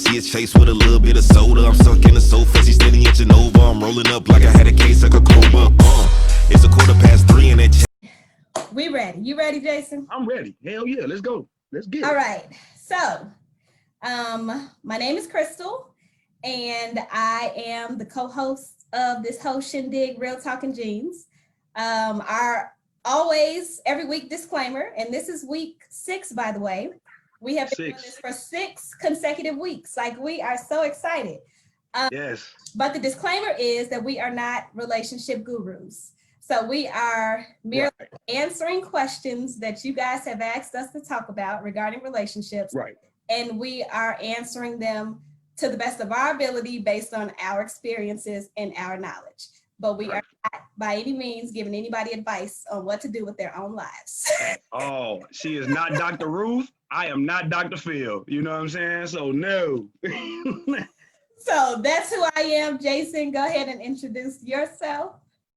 Hennessy is chased with a little bit of soda. I'm sunk in the sofa, she's steady inching over. I'm rolling up like I had a case of a cobra. It's 3:15 and that. We ready. You ready, Jason? I'm ready. Hell yeah, let's go. Let's get it. All right. So, my name is Crystal, and I am the co-host of this whole shindig, Real Talking Jeans. Our always every week disclaimer, and this is week 6, by the way. We have been doing this for 6 consecutive weeks. Like, we are so excited. Yes. But the disclaimer is that we are not relationship gurus. So we are merely answering questions that you guys have asked us to talk about regarding relationships. Right. And we are answering them to the best of our ability based on our experiences and our knowledge. But we are not by any means giving anybody advice on what to do with their own lives. Oh, she is not Dr. Ruth. I am not Dr. Phil. You know what I'm saying? So no. So that's who I am. Jason, go ahead and introduce yourself.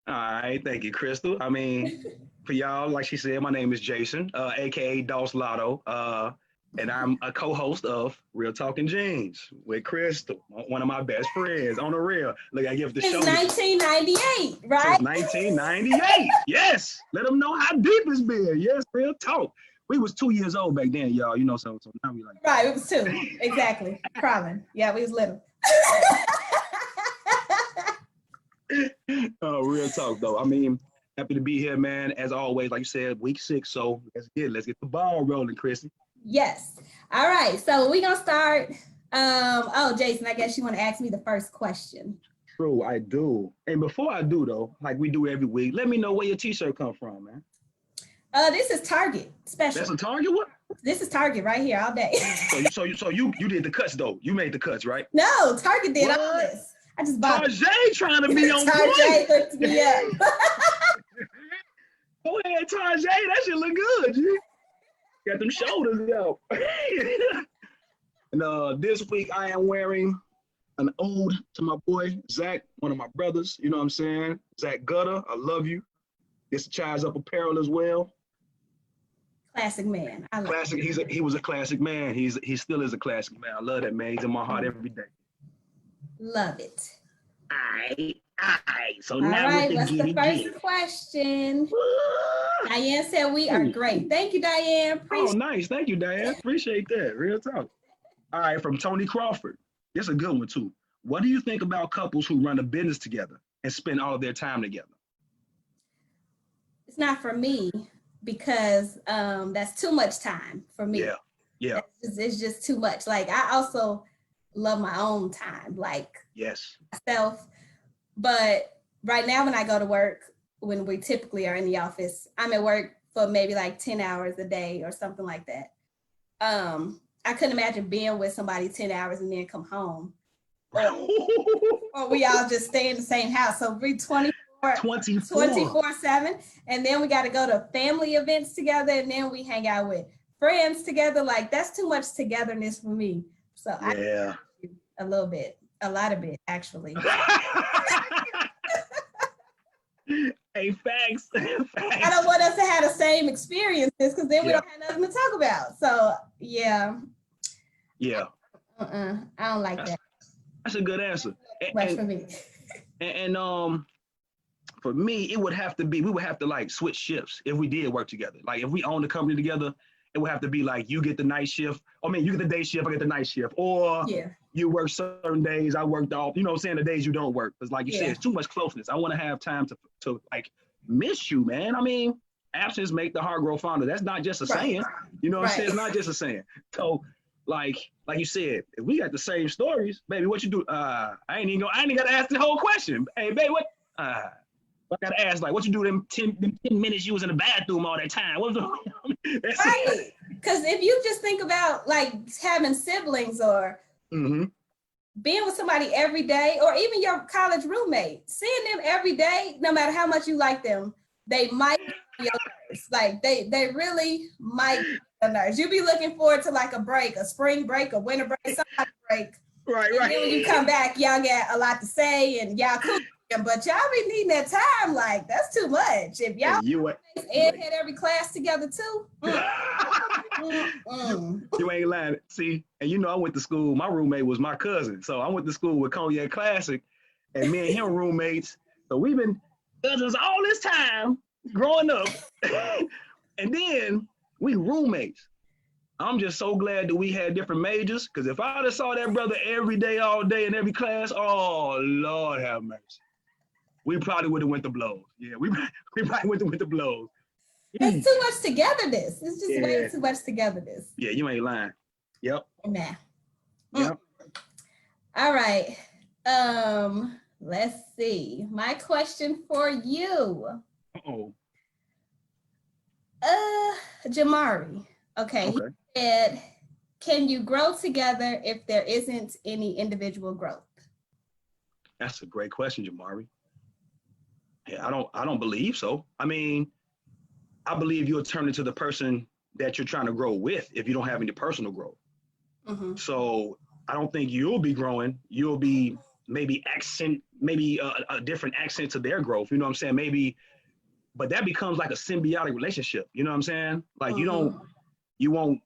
All right, thank you, Crystal. I mean, for y'all, like she said, my name is Jason, aka DAWS LOTTO, and I'm a co-host of Real Talking Jeans with Crystal, one of my best friends on the real. Look, I give the show. Since 1998, right? Since 1998. Yes. Let them know how deep it's been. Yes, real talk. We was 2 years old back then, y'all. You know, so now we like. Right, it was 2. Exactly. Crawling. Yeah, we was little. Oh, real talk though. I mean, happy to be here, man. As always, like you said, week 6. So let's get the ball rolling, Chrissy. Yes. All right. So we're gonna start. Oh, Jason, I guess you want to ask me the first question. True, I do. And before I do though, like we do every week, let me know where your t-shirt come from, man. This is Target special. That's a Target what? This is Target right here all day. So you did the cuts though. You made the cuts, right? No, Target did all this. I just bought Tarjay trying to be on Tarjay hooked me up. Go ahead, Tarjay. That shit look good, G. Got them shoulders out. And this week I am wearing an ode to my boy, Zach, one of my brothers. You know what I'm saying? Zach Gutter, I love you. It's a Chai's Up apparel as well. Classic man. I love classic. He was a classic man. He still is a classic man. I love that man. He's in my heart every day. Love it. All right. So all now right, what's the first question? Diane said we are great. Thank you, Diane. Oh, nice. Thank you, Diane. Appreciate that. Real talk. All right, from Tony Crawford. This is a good one too. What do you think about couples who run a business together and spend all of their time together? It's not for me because that's too much time for me. Yeah. It's just too much. Like, I also love my own time, like myself. But right now when I go to work, when we typically are in the office, I'm at work for maybe like 10 hours a day or something like that. I couldn't imagine being with somebody 10 hours and then come home. Or we all just stay in the same house. So we 24/7. And then we got to go to family events together. And then we hang out with friends together. Like, that's too much togetherness for me. So I a little bit, a lot of it, actually. Hey, facts. I don't want us to have the same experiences because then we don't have nothing to talk about. So yeah. I don't like that. That's a good answer. Much for me. And for me, we would have to like switch shifts if we did work together. Like if we own the company together, it would have to be like you get the night shift. I mean, you get the day shift, I get the night shift. Or you work certain days, I worked off, you know what I'm saying, the days you don't work. Because like you said, it's too much closeness. I want to have time to like miss you, man. I mean, absence make the heart grow fonder. That's not just a saying. You know what I'm saying? It's not just a saying. So like you said, if we got the same stories, baby, what you do? I ain't even gotta ask the whole question. Hey, baby, what? I gotta ask, like, what you do them 10 minutes you was in the bathroom all that time? What was right. Because if you just think about like having siblings or being with somebody every day, or even your college roommate, seeing them every day, no matter how much you like them, they might be your nerves. Like they really might be your nerves. You be looking forward to like a break, a spring break, a winter break, some kind of break. Right. And then when you come back, y'all got a lot to say and y'all cool. but y'all be needing that time. Like, that's too much. If y'all Ed had every class together too. You ain't lying. See, and you know, I went to school. My roommate was my cousin, so I went to school with Cognac Classic, and me and him roommates. So we've been cousins all this time growing up, and then we roommates. I'm just so glad that we had different majors, because if I'd have saw that brother every day, all day in every class, oh Lord have mercy, we probably would have went to blows. Yeah, we probably went to blows. It's too much togetherness. It's just way too much togetherness. Yeah, you ain't lying. Yep. Nah. Yep. All right. Let's see. My question for you. Jamari. Okay. He said, can you grow together if there isn't any individual growth? That's a great question, Jamari. Yeah, I don't believe so. I mean, I believe you'll turn into the person that you're trying to grow with if you don't have any personal growth. Mm-hmm. So I don't think you'll be growing. You'll be maybe a different accent to their growth. You know what I'm saying? Maybe, but that becomes like a symbiotic relationship. You know what I'm saying? Like you won't.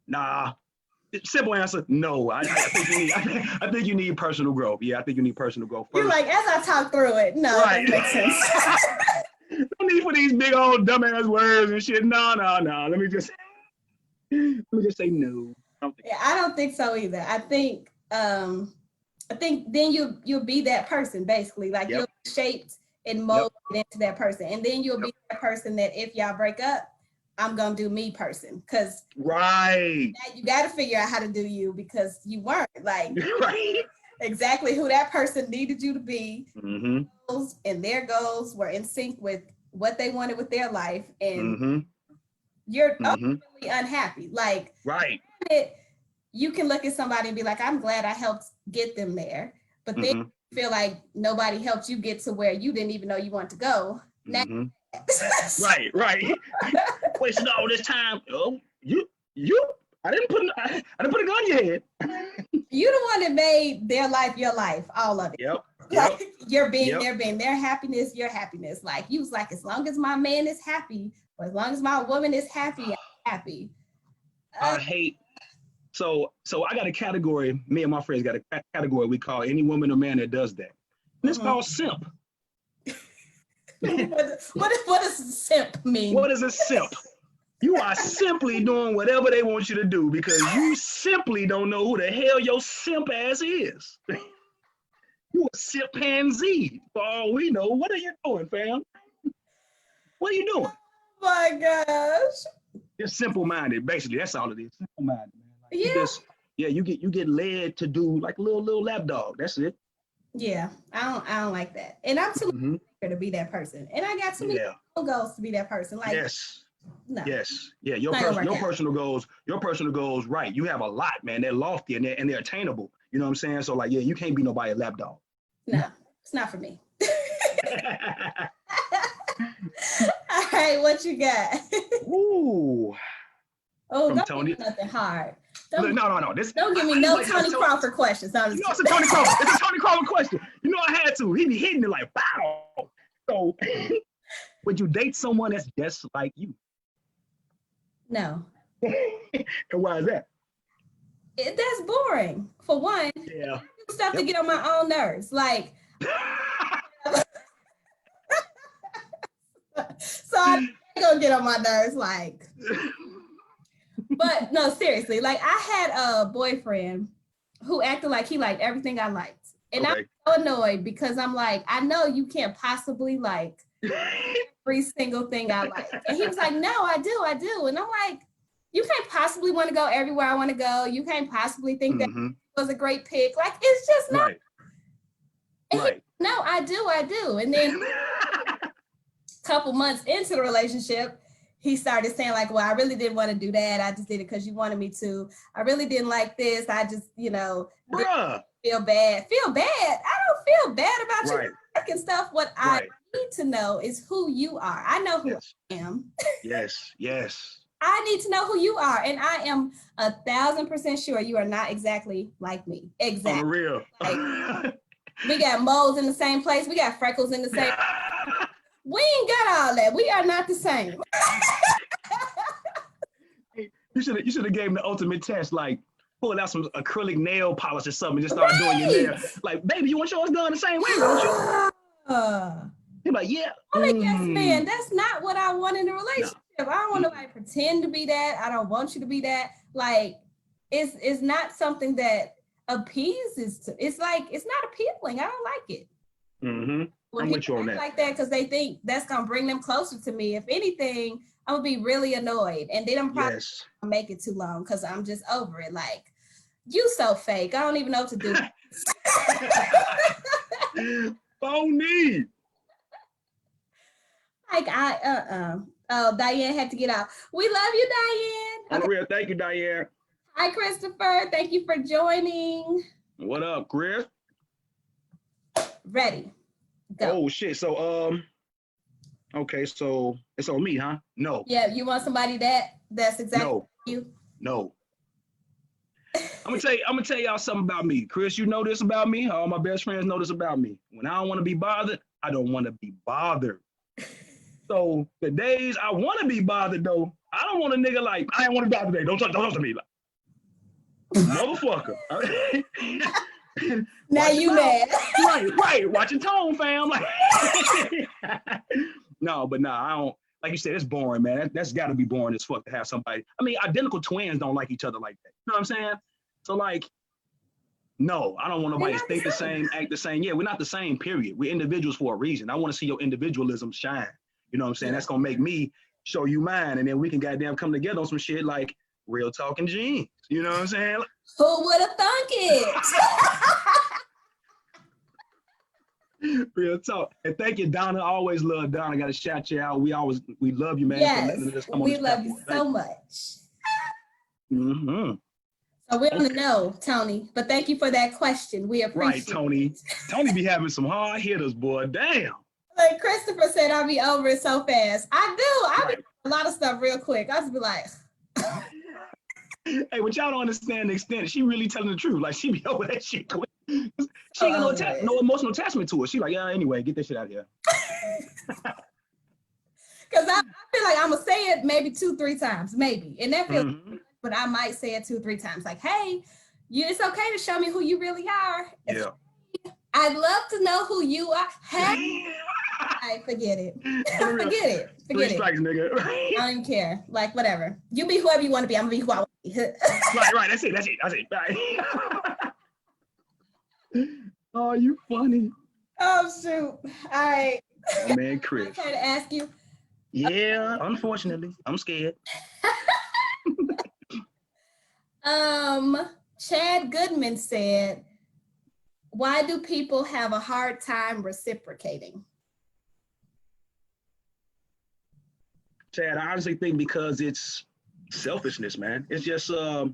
Nah. Simple answer: no. I think you need personal growth. Yeah, I think you need personal growth first. You're like, as I talk through it, no, right. That makes sense. No need for these big old dumbass words and shit. No. Let me just say no. I don't think so either. I think then you'll be that person basically. Like you'll be shaped and molded into that person, and then you'll be that person that if y'all break up, I'm gonna do me person. Because you got to figure out how to do you, because you weren't like exactly who that person needed you to be. Mm-hmm. And their goals were in sync with what they wanted with their life, and you're ultimately unhappy. Like, you can look at somebody and be like, I'm glad I helped get them there, but then you feel like nobody helped you get to where you didn't even know you want to go. Now, right. Wasted all this time. Oh, you. I didn't put a gun in your head. You the one that made their life your life, all of it. Yep. Like you're being their happiness, your happiness. Like you was like, as long as my man is happy, or as long as my woman is happy, I'm happy. I hate. So I got a category. Me and my friends got a category we call any woman or man that does that. And it's called simp. What does simp mean? What is a simp? You are simply doing whatever they want you to do because you simply don't know who the hell your simp ass is. You a simpanzee. For all we know, what are you doing, fam? What are you doing? Oh my gosh. You're simple-minded, basically. That's all it is. Simple-minded, man. Like you get led to do like a little lapdog. That's it. Yeah, I don't like that. And I'm too to be that person. And I got too many goals to be that person. Like no. Yes. Yeah. Your personal goals, right. You have a lot, man. They're lofty and they're attainable. You know what I'm saying? So like, you can't be nobody a lapdog. No, it's not for me. All right, what you got? Ooh. Oh, don't Tony. Give me nothing hard. No. Don't give me no Tony Crawford questions. It's a Tony Crawford. It's a Tony Crawford question. You know I had to. He be hitting it like, wow. So would you date someone that's just like you? No. And why is that? That's boring. For one, yeah. Stuff to get on my own nerves. Like, so I'm gonna get on my nerves. Like, but no, seriously. Like, I had a boyfriend who acted like he liked everything I liked, and I'm so annoyed because I'm like, I know you can't possibly like every single thing I like. And he was like, no, I do. And I'm like, you can't possibly want to go everywhere I want to go. You can't possibly think that was a great pick. Like, it's just not. Right. No, I do. And then a couple months into the relationship, he started saying like, well, I really didn't want to do that. I just did it because you wanted me to. I really didn't like this. I just, feel bad. I don't feel bad about your work and stuff. What I need to know is who you are. I know who I am. Yes. I need to know who you are. And I am 1,000% sure you are not exactly like me. Exactly. On the real. Like, We got moles in the same place. We got freckles in the same. We ain't got all that. We are not the same. You should have gave him the ultimate test, like pull out some acrylic nail polish or something, and just start doing your nail. Like, baby, you want yours done the same way, don't you? He's like, yeah. Yes, man, that's not what I want in a relationship. No. I don't want nobody to pretend to be that. I don't want you to be that. Like, it's not something that appeases to. It's like, it's not appealing. I don't like it. Mm-hmm. When I'm with you on that. Like that, because they think that's gonna bring them closer to me. If anything, I'm gonna be really annoyed, and then I'm probably gonna make it too long because I'm just over it. Like, you so fake. I don't even know what to do. Phony. Like Oh, Diane had to get out. We love you, Diane. On the real, thank you, Diane. Hi, Christopher. Thank you for joining. What up, Chris? Ready. Go. Oh shit. So okay, so it's on me, huh? No. Yeah, you want somebody that's exactly you? No. I'm gonna tell y'all something about me. Chris, you know this about me. All my best friends know this about me. When I don't want to be bothered, I don't want to be bothered. So the days I want to be bothered though, I don't want a nigga like, I ain't want to be bothered today. Don't talk to me. Like, motherfucker. Now you mad. Right. Watch your tone, fam. Like, no, but nah, I don't. Like you said, it's boring, man. That's got to be boring as fuck to have somebody. I mean, identical twins don't like each other like that. You know what I'm saying? So like, no, I don't want nobody to think the same, act the same. Yeah, we're not the same, period. We're individuals for a reason. I want to see your individualism shine. You know what I'm saying? That's going to make me show you mine. And then we can goddamn come together on some shit like real talking jeans. You know what I'm saying? Who would have thunk it? Real talk. And thank you, Donna. I always love Donna. Got to shout you out. We love you, man. Yes, we love you so much. Mm-hmm. So we don't know, Tony, but thank you for that question. We appreciate it. Right, Tony. Tony be having some hard hitters, boy. Damn. Like Christopher said, I'll be over it so fast. I do. I be a lot of stuff real quick. I just be like. Hey, what y'all don't understand the extent, she really telling the truth. Like, she be over that shit quick. She ain't got no emotional attachment to it. She like, yeah, anyway, get that shit out of here. Because I feel like I'm going to say it maybe 2-3 times, maybe. And that feels, but I might say it 2-3 times. Like, hey, it's okay to show me who you really are. Yeah. I'd love to know who you are. Hey, I forget it. Forget it. Three strikes, nigga. I don't even care. Like, whatever. You be whoever you want to be. I'm going to be who I want to be. Right. That's it. Right. Oh, you funny. Oh, shoot. All right. Oh, man, Chris. I'm trying to ask you. Yeah, unfortunately. I'm scared. Chad Goodman said, why do people have a hard time reciprocating? Chad, I honestly think because it's selfishness, man. It's just our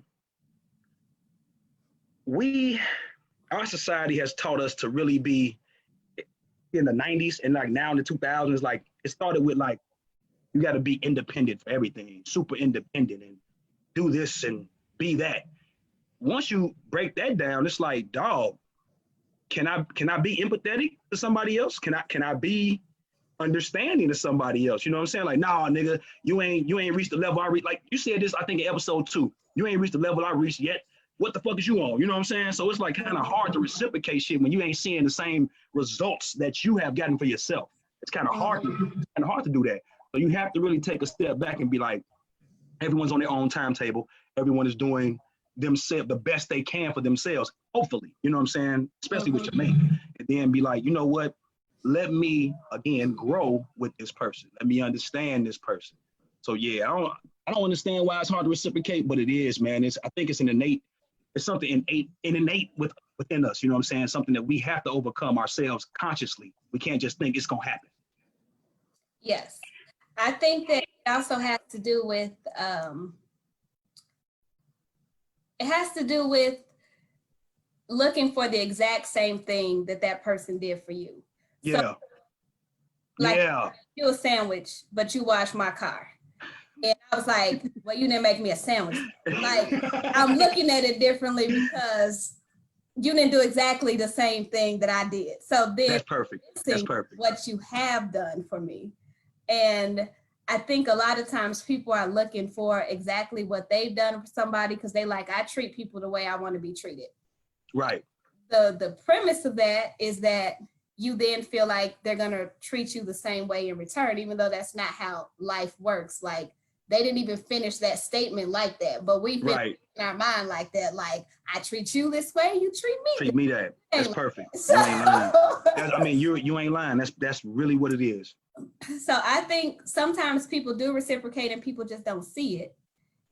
society has taught us to really be in the 90s and like now in the 2000s, like it started with like, you got to be independent for everything, super independent and do this and be that. Once you break that down, it's like, dog, can I be empathetic to somebody else? Can I be understanding to somebody else? You know what I'm saying? Like, nah, nigga, you ain't reached the level I reached. Like you said this, I think in episode 2, you ain't reached the level I reached yet. What the fuck is you on? You know what I'm saying? So it's like kind of hard to reciprocate shit when you ain't seeing the same results that you have gotten for yourself. It's kind of hard to do that. So you have to really take a step back and be like, everyone's on their own timetable. Everyone is doing themselves the best they can for themselves, hopefully, you know what I'm saying? Especially with your mate. And then be like, you know what? Let me again grow with this person. Let me understand this person. So yeah, I don't understand why it's hard to reciprocate, but it is, man. I think it's something innate within us, you know what I'm saying? Something that we have to overcome ourselves consciously. We can't just think it's gonna happen. Yes. I think that it also has to do with looking for the exact same thing that person did for you. Yeah. So, like, you a sandwich, but you wash my car. And I was like, well, you didn't make me a sandwich. Like, I'm looking at it differently because you didn't do exactly the same thing that I did. So then that's perfect. That's perfect. What you have done for me. And I think a lot of times people are looking for exactly what they've done for somebody because they like, I treat people the way I want to be treated. Right. The premise of that is that you then feel like they're going to treat you the same way in return, even though that's not how life works. Like, they didn't even finish that statement like that, but we've been in our mind like that. Like, I treat you this way, you treat me. Treat me that. That's perfect. So, you ain't lying. I mean, you ain't lying. That's really what it is. So I think sometimes people do reciprocate and people just don't see it.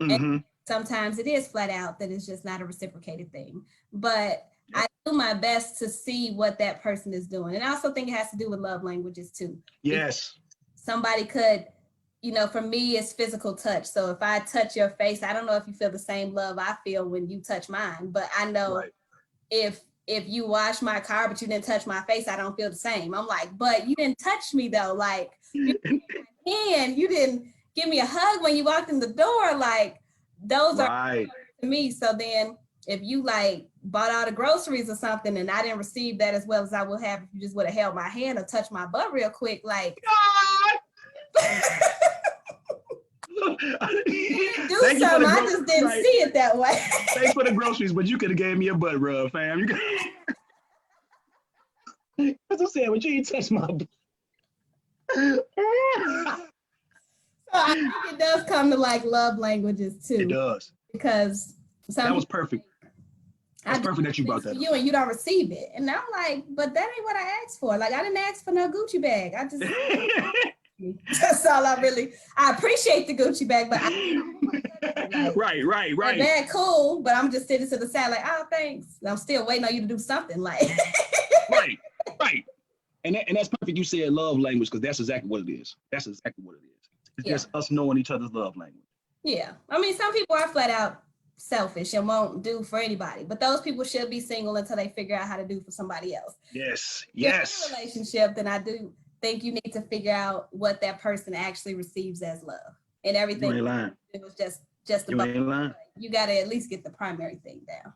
Mm-hmm. And sometimes it is flat out that it's just not a reciprocated thing. But I do my best to see what that person is doing. And I also think it has to do with love languages too. Yes. Somebody could, you know, for me, it's physical touch. So if I touch your face, I don't know if you feel the same love I feel when you touch mine, but I know if you wash my car, but you didn't touch my face, I don't feel the same. I'm like, but you didn't touch me though. Like, you didn't give me a hug when you walked in the door. Like, those are to me. So then if you like bought all the groceries or something and I didn't receive that as well as I would have if you just would have held my hand or touched my butt real quick, like, you didn't do something, I just didn't see it that way. Thanks for the groceries, but you could have gave me a butt rub, fam. You could. As I said, but you ain't touched my butt. So I think it does come to like love languages too. It does. Because that was perfect. That's perfect that you brought that up. You and you don't receive it. And I'm like, but that ain't what I asked for. Like, I didn't ask for no Gucci bag. I just that's all I appreciate the Gucci bag, but right. That cool, but I'm just sitting to the side like, oh, thanks. I'm still waiting on you to do something like right. And that's perfect. You said love language because that's exactly what it is. It's just us knowing each other's love language. Yeah. I mean, some people are flat out selfish and won't do for anybody, but those people should be single until they figure out how to do for somebody else. Yes. If you're in a relationship, then I do think you need to figure out what that person actually receives as love, and everything. You ain't lying. It was just about. You ain't lying. You got to at least get the primary thing down.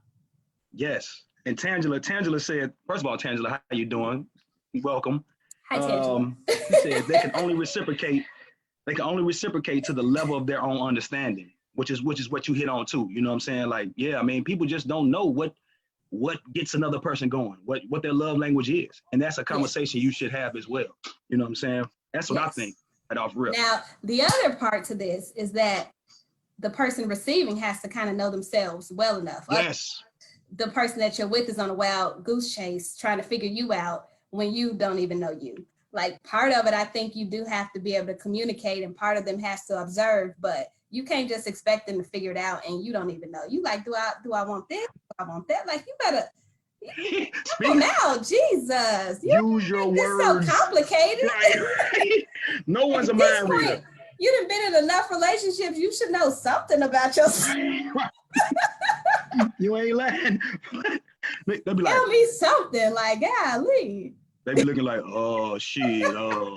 Yes. And Tangela said, first of all, Tangela, how you doing? Welcome. Hi, Tangela. She said they can only reciprocate. They can only reciprocate to the level of their own understanding, which is what you hit on too. You know what I'm saying? Like, yeah, I mean, people just don't know what gets another person going, what their love language is. And that's a conversation you should have as well. You know what I'm saying? That's what I think right off rip. Now, the other part to this is that the person receiving has to kind of know themselves well enough. Yes. The person that you're with is on a wild goose chase trying to figure you out when you don't even know you. Like, part of it, I think you do have to be able to communicate, and part of them has to observe, but you can't just expect them to figure it out and you don't even know. You like, do I want this? Do I want that? Like, you better come on now, Jesus. Use your words. It's so complicated. Right. No one's a mind reader. You done been in enough relationships. You should know something about yourself. You ain't lying. They be like, tell me something. Like, golly. They be looking like, oh shit. Oh,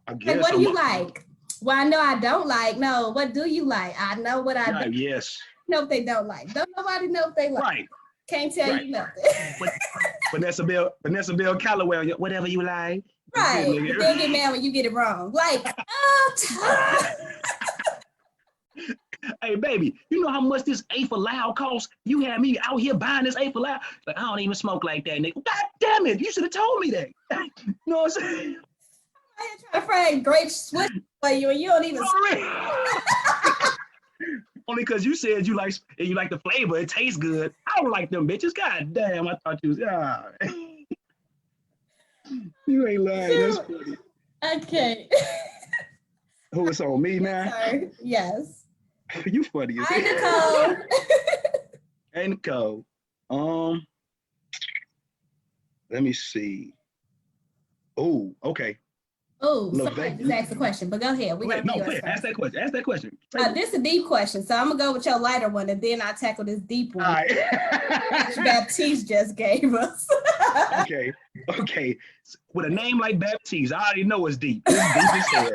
I guess. Like, what do you like? Well, I know I don't like. No, what do you like? I know what I do. Yes. Know if they don't like. Don't nobody know if they like. Right. Can't tell you nothing. Vanessa Bell Calloway, whatever you like. Right. They'll get mad when you get it wrong. Like, hey, baby, you know how much this A for loud costs? You had me out here buying this A for loud. Like, I don't even smoke like that, nigga. God damn it, you should have told me that. You know what I'm saying? I'm trying to find grape Swiss for you, and you don't even. Only because you said you like the flavor, it tastes good. I don't like them bitches. God damn, I thought you was. You ain't lying. That's funny. Okay. Who is on me now? Sorry. Yes. You funny as hell. Hi, Nicole. Hey, Nicole. Let me see. Oh, okay. Oh, somebody just asked a question, but go ahead. Ask that question. This is a deep question, so I'm gonna go with your lighter one, and then I'll tackle this deep one. All right. Which Baptiste just gave us. Okay. With a name like Baptiste, I already know it's deep. It's deep as hell.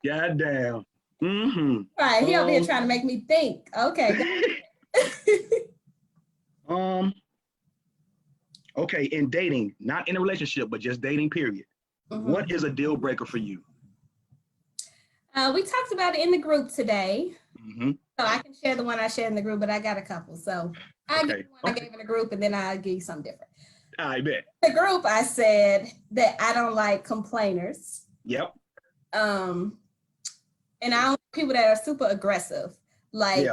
God damn. Mm-hmm. Right, he over here trying to make me think. Okay. Okay, in dating, not in a relationship, but just dating, period. What is a deal breaker for you? We talked about it in the group today. So I can share the one I shared in the group, but I got a couple. So I give the one I gave in the group, and then I'll give you something different. I bet. The group, I said that I don't like complainers. Yep. And I don't like people that are super aggressive. Like,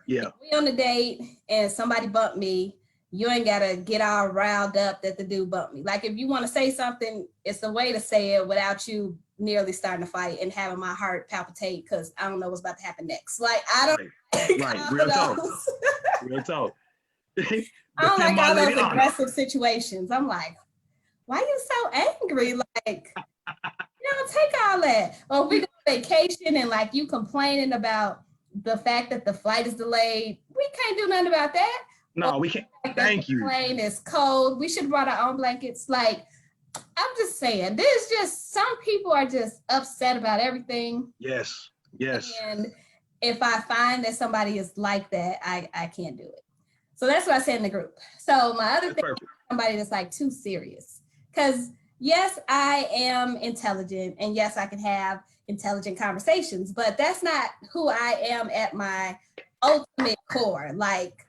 if we on a date and somebody bumped me, you ain't gotta get all riled up that the dude bumped me. Like, if you want to say something, it's a way to say it without you nearly starting a fight and having my heart palpitate because I don't know what's about to happen next. Like, I don't right. Real talk. Real talk. I don't like all those aggressive situations. I'm like, why you so angry? Like, you don't take all that. Or we go on vacation and like you complaining about the fact that the flight is delayed. We can't do nothing about that. No, we can't. Thank you. The plane is cold. We should have brought our own blankets. Like, I'm just saying, there's just some people are just upset about everything. Yes. And if I find that somebody is like that, I can't do it. So that's what I said in the group. So my other thing is somebody that's like too serious. Because yes, I am intelligent, and yes, I can have intelligent conversations, but that's not who I am at my ultimate core. Like,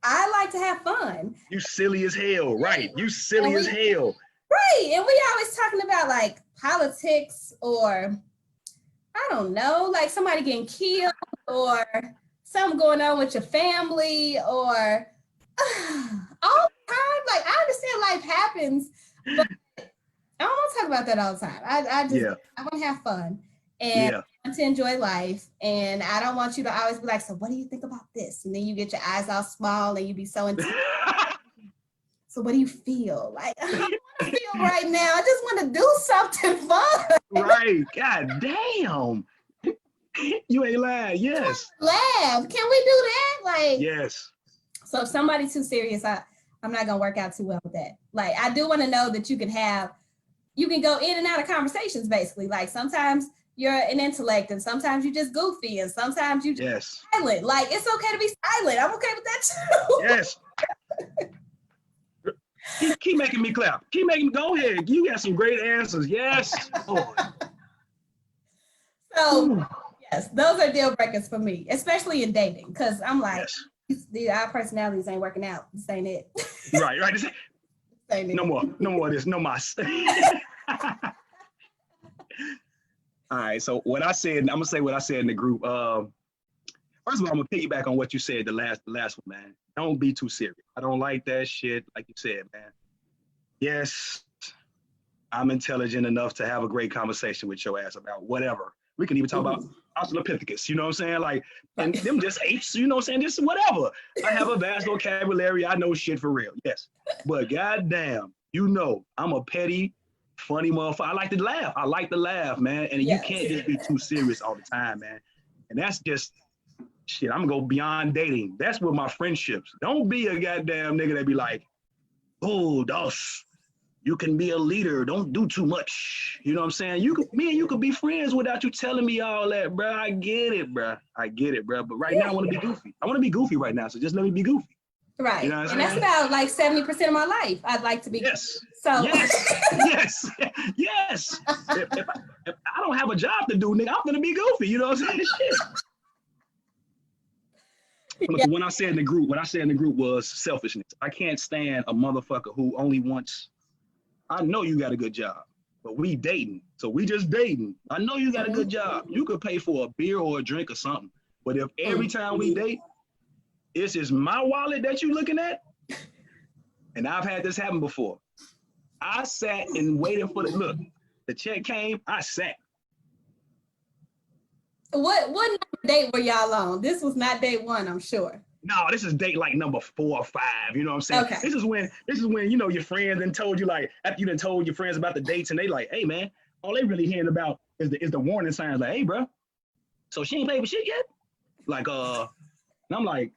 I like to have fun. You silly as hell, right? You silly as hell. Right, and we always talking about like politics or, I don't know, like somebody getting killed or something going on with your family or all the time. Like, I understand life happens, but I don't want to talk about that all the time. I want to have fun and I want to enjoy life. And I don't want you to always be like, so what do you think about this? And then you get your eyes all small and you be so intense. So what do you feel? Like, I don't want to feel right now. I just want to do something fun. Right. God damn. You ain't lying. Yes. Laugh. Can we do that? Like, yes. So if somebody's too serious, I'm not gonna work out too well with that. Like, I do want to know that you can go in and out of conversations, basically. Like, sometimes you're an intellect and sometimes you just goofy and sometimes you just silent. Like, it's okay to be silent. I'm okay with that too. Yes. Keep making me clap. Keep making me go ahead. You got some great answers. Yes. So yes, those are deal breakers for me, especially in dating, because I'm like, our personalities ain't working out. This ain't it. Right. No more of this. No mas. All right. So what I said, I'm gonna say what I said in the group. First of all, I'm gonna piggyback on what you said the last one, man. Don't be too serious. I don't like that shit. Like you said, man. Yes, I'm intelligent enough to have a great conversation with your ass about whatever. We can even talk about Australopithecus, you know what I'm saying? Like, and them just apes, you know what I'm saying? Just whatever. I have a vast vocabulary. I know shit for real. Yes. But goddamn, you know, I'm a petty, funny motherfucker. I like to laugh, man. And you can't just be too serious all the time, man. And that's just shit. I'm gonna go beyond dating. That's with my friendships. Don't be a goddamn nigga that be like, oh, DAWS, you can be a leader. Don't do too much. You know what I'm saying? Me and you could be friends without you telling me all that, bro. I get it, bro. But right now I want to be goofy. I want to be goofy right now. So just let me be goofy. Right. You know and that's about like 70% of my life. I'd like to be. Yes. So. Yes. If I don't have a job to do, nigga, I'm gonna be goofy. You know what I'm saying? Shit. What I said in the group was selfishness. I can't stand a motherfucker who only wants. I know you got a good job, but we dating. So we just dating. I know you got a good job. You could pay for a beer or a drink or something. But if every time we date, it's just my wallet that you looking at, and I've had this happen before. I sat and waited for the check came, I sat. What date were y'all on? This was not date one, I'm sure. No, this is date like number 4 or 5. You know what I'm saying? Okay. This is when you know your friends then told you, like, after you done told your friends about the dates and they like, hey man, all they really hearing about is the warning signs, like, hey bro, so she ain't paid for shit yet? Like and I'm like,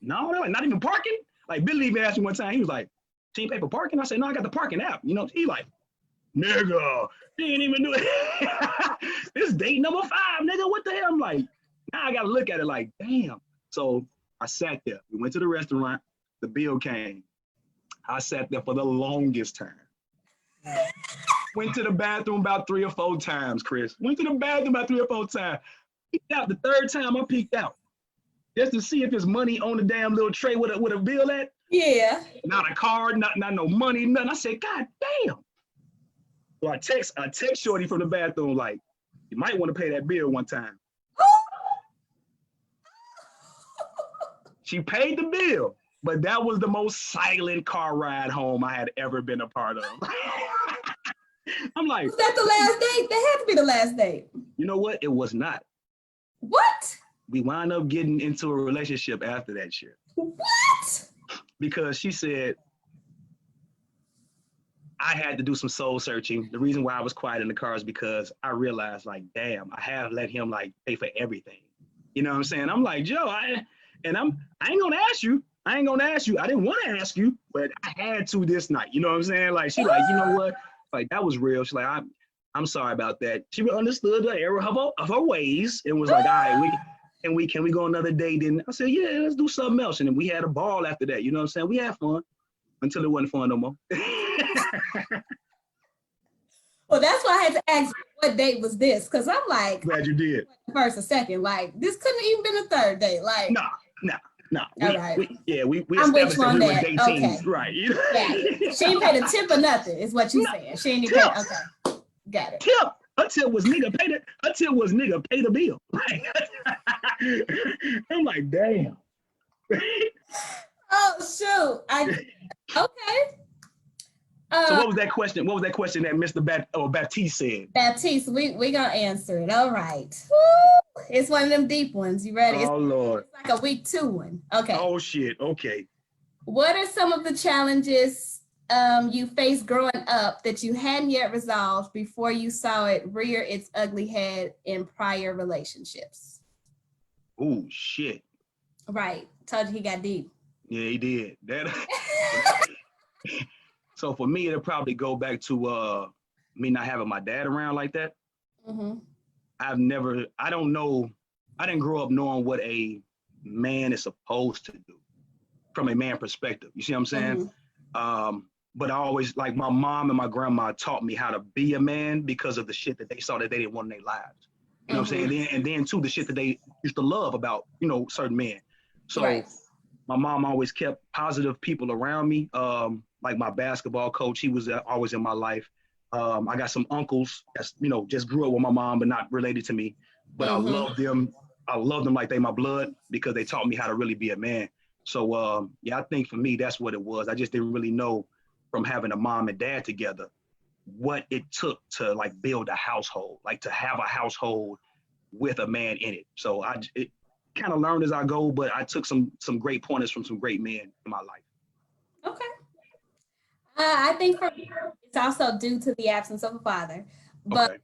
no, not even parking? Like Billy even asked me one time, he was like, she ain't paid for parking? I said, no, I got the parking app. You know, he like, nigga, she ain't even do it. This is date number 5, nigga. What the hell? I'm like, now I gotta look at it like, damn. So I sat there. We went to the restaurant. The bill came. I sat there for the longest time. Went to the bathroom about 3 or 4 times, Chris. Went to the bathroom about 3 or 4 times. Peeked out the 3rd time I peeked out. Just to see if there's money on the damn little tray with a bill at. Yeah. Not a card, not no money, nothing. I said, God damn. So I text Shorty from the bathroom like, you might want to pay that bill one time. She paid the bill, but that was the most silent car ride home I had ever been a part of. I'm like, was that the last date? That had to be the last date. You know what? It was not. What? We wound up getting into a relationship after that shit. What? Because she said I had to do some soul searching. The reason why I was quiet in the car is because I realized, like, damn, I have let him like pay for everything. You know what I'm saying? I'm like, Joe, I ain't gonna ask you. I ain't gonna ask you. I didn't want to ask you, but I had to this night. You know what I'm saying? Like, she like, you know what? Like, that was real. She's like, I'm sorry about that. She understood the error of her ways and was like, all right, can we go another day? Then I said, yeah, let's do something else. And then we had a ball after that. You know what I'm saying? We had fun until it wasn't fun no more. Well, that's why I had to ask you, what date was this? Because I'm like, glad you did. First or second, like this couldn't even been a 3rd date. Like, no. All right. We I'm with established you on that we were that. dating. Okay. Right. Yeah. She ain't paid a tip or nothing, is what you saying. She ain't even paid. Okay. Got it. Tip. Her tip was nigga pay the bill. I'm like, damn. Oh shoot. Okay. So what was that question? What was that question that Mr. Baptiste said? Baptiste, we gonna answer it. All right. Woo! It's one of them deep ones. You ready? Oh Lord. It's like a week 2 one. Okay. Oh shit. Okay. What are some of the challenges you faced growing up that you hadn't yet resolved before you saw it rear its ugly head in prior relationships? Oh shit. Right. Told you he got deep. Yeah, he did. So for me, it'll probably go back to me not having my dad around like that. Mm-hmm. I don't know, I didn't grow up knowing what a man is supposed to do from a man perspective. You see what I'm saying? Mm-hmm. But I always, like, my mom and my grandma taught me how to be a man because of the shit that they saw that they didn't want in their lives. You know what I'm saying? And then too, the shit that they used to love about, certain men. So right. My mom always kept positive people around me. Like my basketball coach, he was always in my life. I got some uncles that's, just grew up with my mom, but not related to me. But I love them. I love them like they my blood because they taught me how to really be a man. So yeah, I think for me, that's what it was. I just didn't really know from having a mom and dad together what it took to like build a household, like to have a household with a man in it. So it kind of learned as I go, but I took some great pointers from some great men in my life. Okay. I think for me, it's also due to the absence of a father, but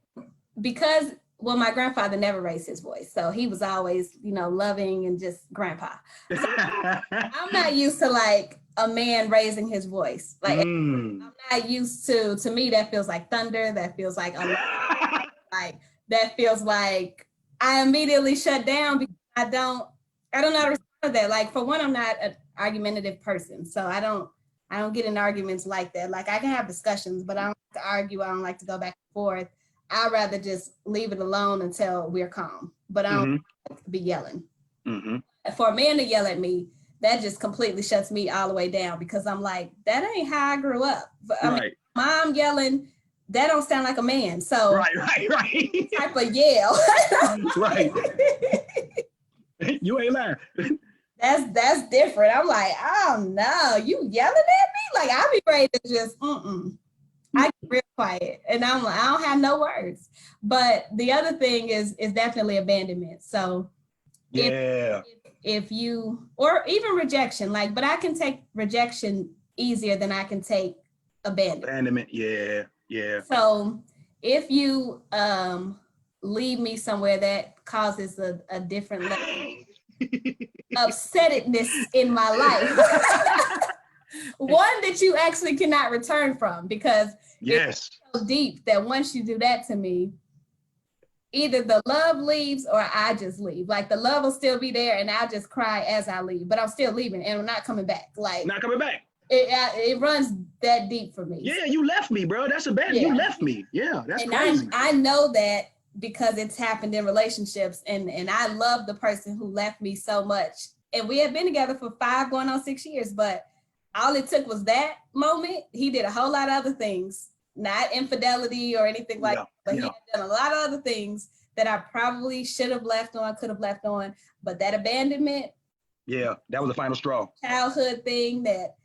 because, well, my grandfather never raised his voice. So he was always, loving and just grandpa. So I'm not used to like a man raising his voice. Like I'm not used to me, that feels like thunder. That feels like, like that feels like I immediately shut down because I don't know how to respond to that. Like for one, I'm not an argumentative person. So I don't get in arguments like that. Like I can have discussions, but I don't like to argue. I don't like to go back and forth. I'd rather just leave it alone until we're calm, but I don't like to be yelling. For a man to yell at me, that just completely shuts me all the way down because I'm like, that ain't how I grew up. I mean, mom yelling, that don't sound like a man. So right. type of yell. Right. You ain't lying. That's different. I'm like, oh no, you yelling at me? Like I'll be ready to just I get real quiet and I'm like, I don't have no words. But the other thing is definitely abandonment. So if you, or even rejection, like, but I can take rejection easier than I can take abandonment. Yeah. So if you leave me somewhere that causes a different level upsettedness in my life, one that you actually cannot return from, because it's so deep that once you do that to me, either the love leaves or I just leave. Like the love will still be there and I'll just cry as I leave, but I'm still leaving and I'm not coming back. Like not coming back. it runs that deep for me. Yeah, you left me, bro. That's a bad. You left me. Yeah, that's crazy. I know that because it's happened in relationships, and I love the person who left me so much. And we had been together for 5 going on 6 years, but all it took was that moment. He did a whole lot of other things, not infidelity or anything like that, but he had done a lot of other things that I probably should have left on, could have left on. But that abandonment, yeah, that was the final straw. Childhood thing that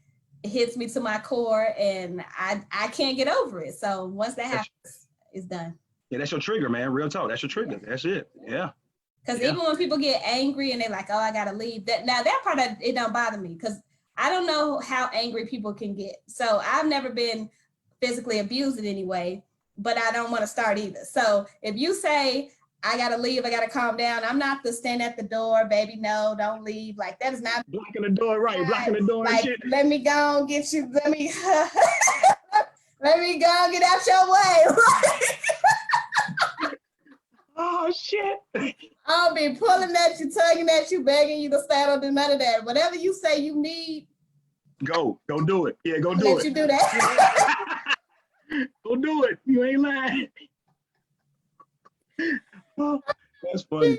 hits me to my core, and I can't get over it. So once that happens, it's done. Yeah, that's your trigger, man. Real talk. That's your trigger. That's it. Yeah. Because even when people get angry and they're like, oh, I gotta leave. That part, it don't bother me, because I don't know how angry people can get. So I've never been physically abused in any way, but I don't want to start either. So if you say, I gotta leave, I gotta calm down, I'm not to stand at the door, baby, no, don't leave. Like, that is not blocking the door, right? Blocking the door, like, and shit. Let me go and get you, let me let me go and get out your way. Oh shit. I'll be pulling at you, tugging at you, begging you to stand up, and none of that. Whatever you say you need, go do it. Yeah, go do it. Let you do that. Go do it. You ain't lying. Oh, that's funny.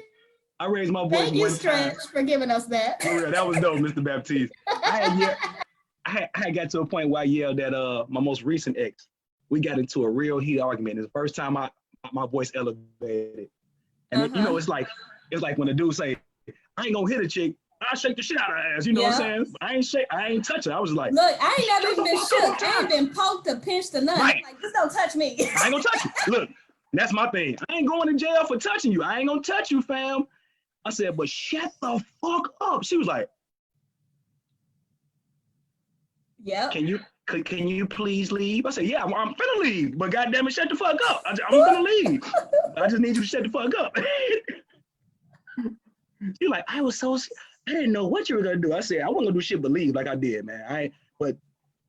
I raised my voice. Thank you, Stretch, for giving us that. For real, that was dope, Mr. Baptiste. I had got to a point where I yelled at my most recent ex. We got into a real heated argument. It's the first time my voice elevated. And you know, it's like when a dude say, I ain't gonna hit a chick, I'll shake the shit out of her ass. You know what I'm saying? I ain't touch her. I was like, look, I ain't never even been shook. I ain't been poked or pinched or nothing. Right. Like, just don't touch me. I ain't gonna touch you. Look, that's my thing. I ain't going to jail for touching you. I ain't gonna touch you, fam. I said, but shut the fuck up. She was like, yeah. Can you please leave? I said, yeah, I'm finna leave, but goddamn it, shut the fuck up. I'm finna leave. I just need you to shut the fuck up. You're like, I didn't know what you were gonna do. I said, I wasn't gonna do shit but leave like I did, man. But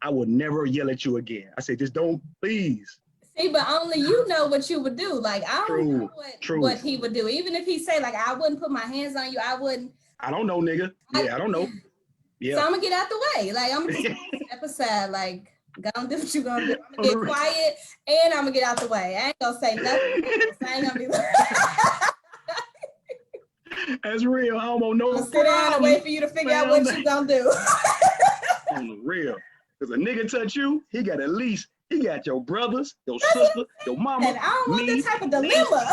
I will never yell at you again. I said, just don't, please. See, but only you know what you would do. Like, I don't know what he would do. Even if he say, like, I wouldn't put my hands on you, I wouldn't. I don't know, nigga. Yeah, I don't know. Yeah. So I'm gonna get out the way. Like, I'm gonna step aside. Like, go and do what you gonna do. I'm gonna get quiet and I'm gonna get out the way. I ain't gonna say nothing. I ain't gonna be like, that's real. I don't want no sit down and wait for you to figure out what you gonna do. On the real. Because a nigga touch you, he got your brothers, your sister, your mama. And I don't want that type of dilemma.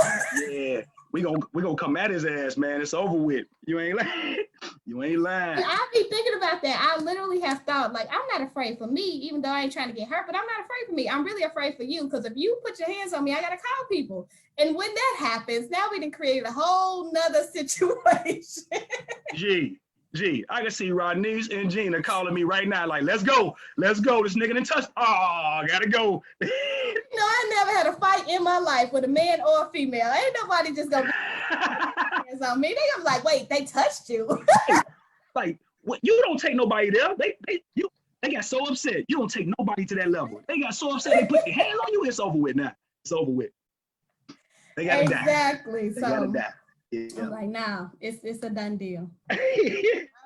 Yeah. We gonna come at his ass, man. It's over with. You ain't lying. You ain't lying. I be thinking about that. I literally have thought, like, I'm not afraid for me, even though I ain't trying to get hurt, but I'm not afraid for me. I'm really afraid for you, because if you put your hands on me, I gotta call people. And when that happens, now we done created a whole nother situation. Gee, I can see Rodney's and Gina calling me right now, like, let's go. This nigga done touched. Oh, I gotta go. You know, I never had a fight in my life with a man or a female. Ain't nobody just gonna put hands on me. They gonna be like, wait, they touched you. Like, what? You don't take nobody there. They got so upset. You don't take nobody to that level. They got so upset they put their hands on you. It's over with now. It's over with. They gotta die. Exactly. They so gotta die. Yeah. I'm like, nah, it's a done deal. All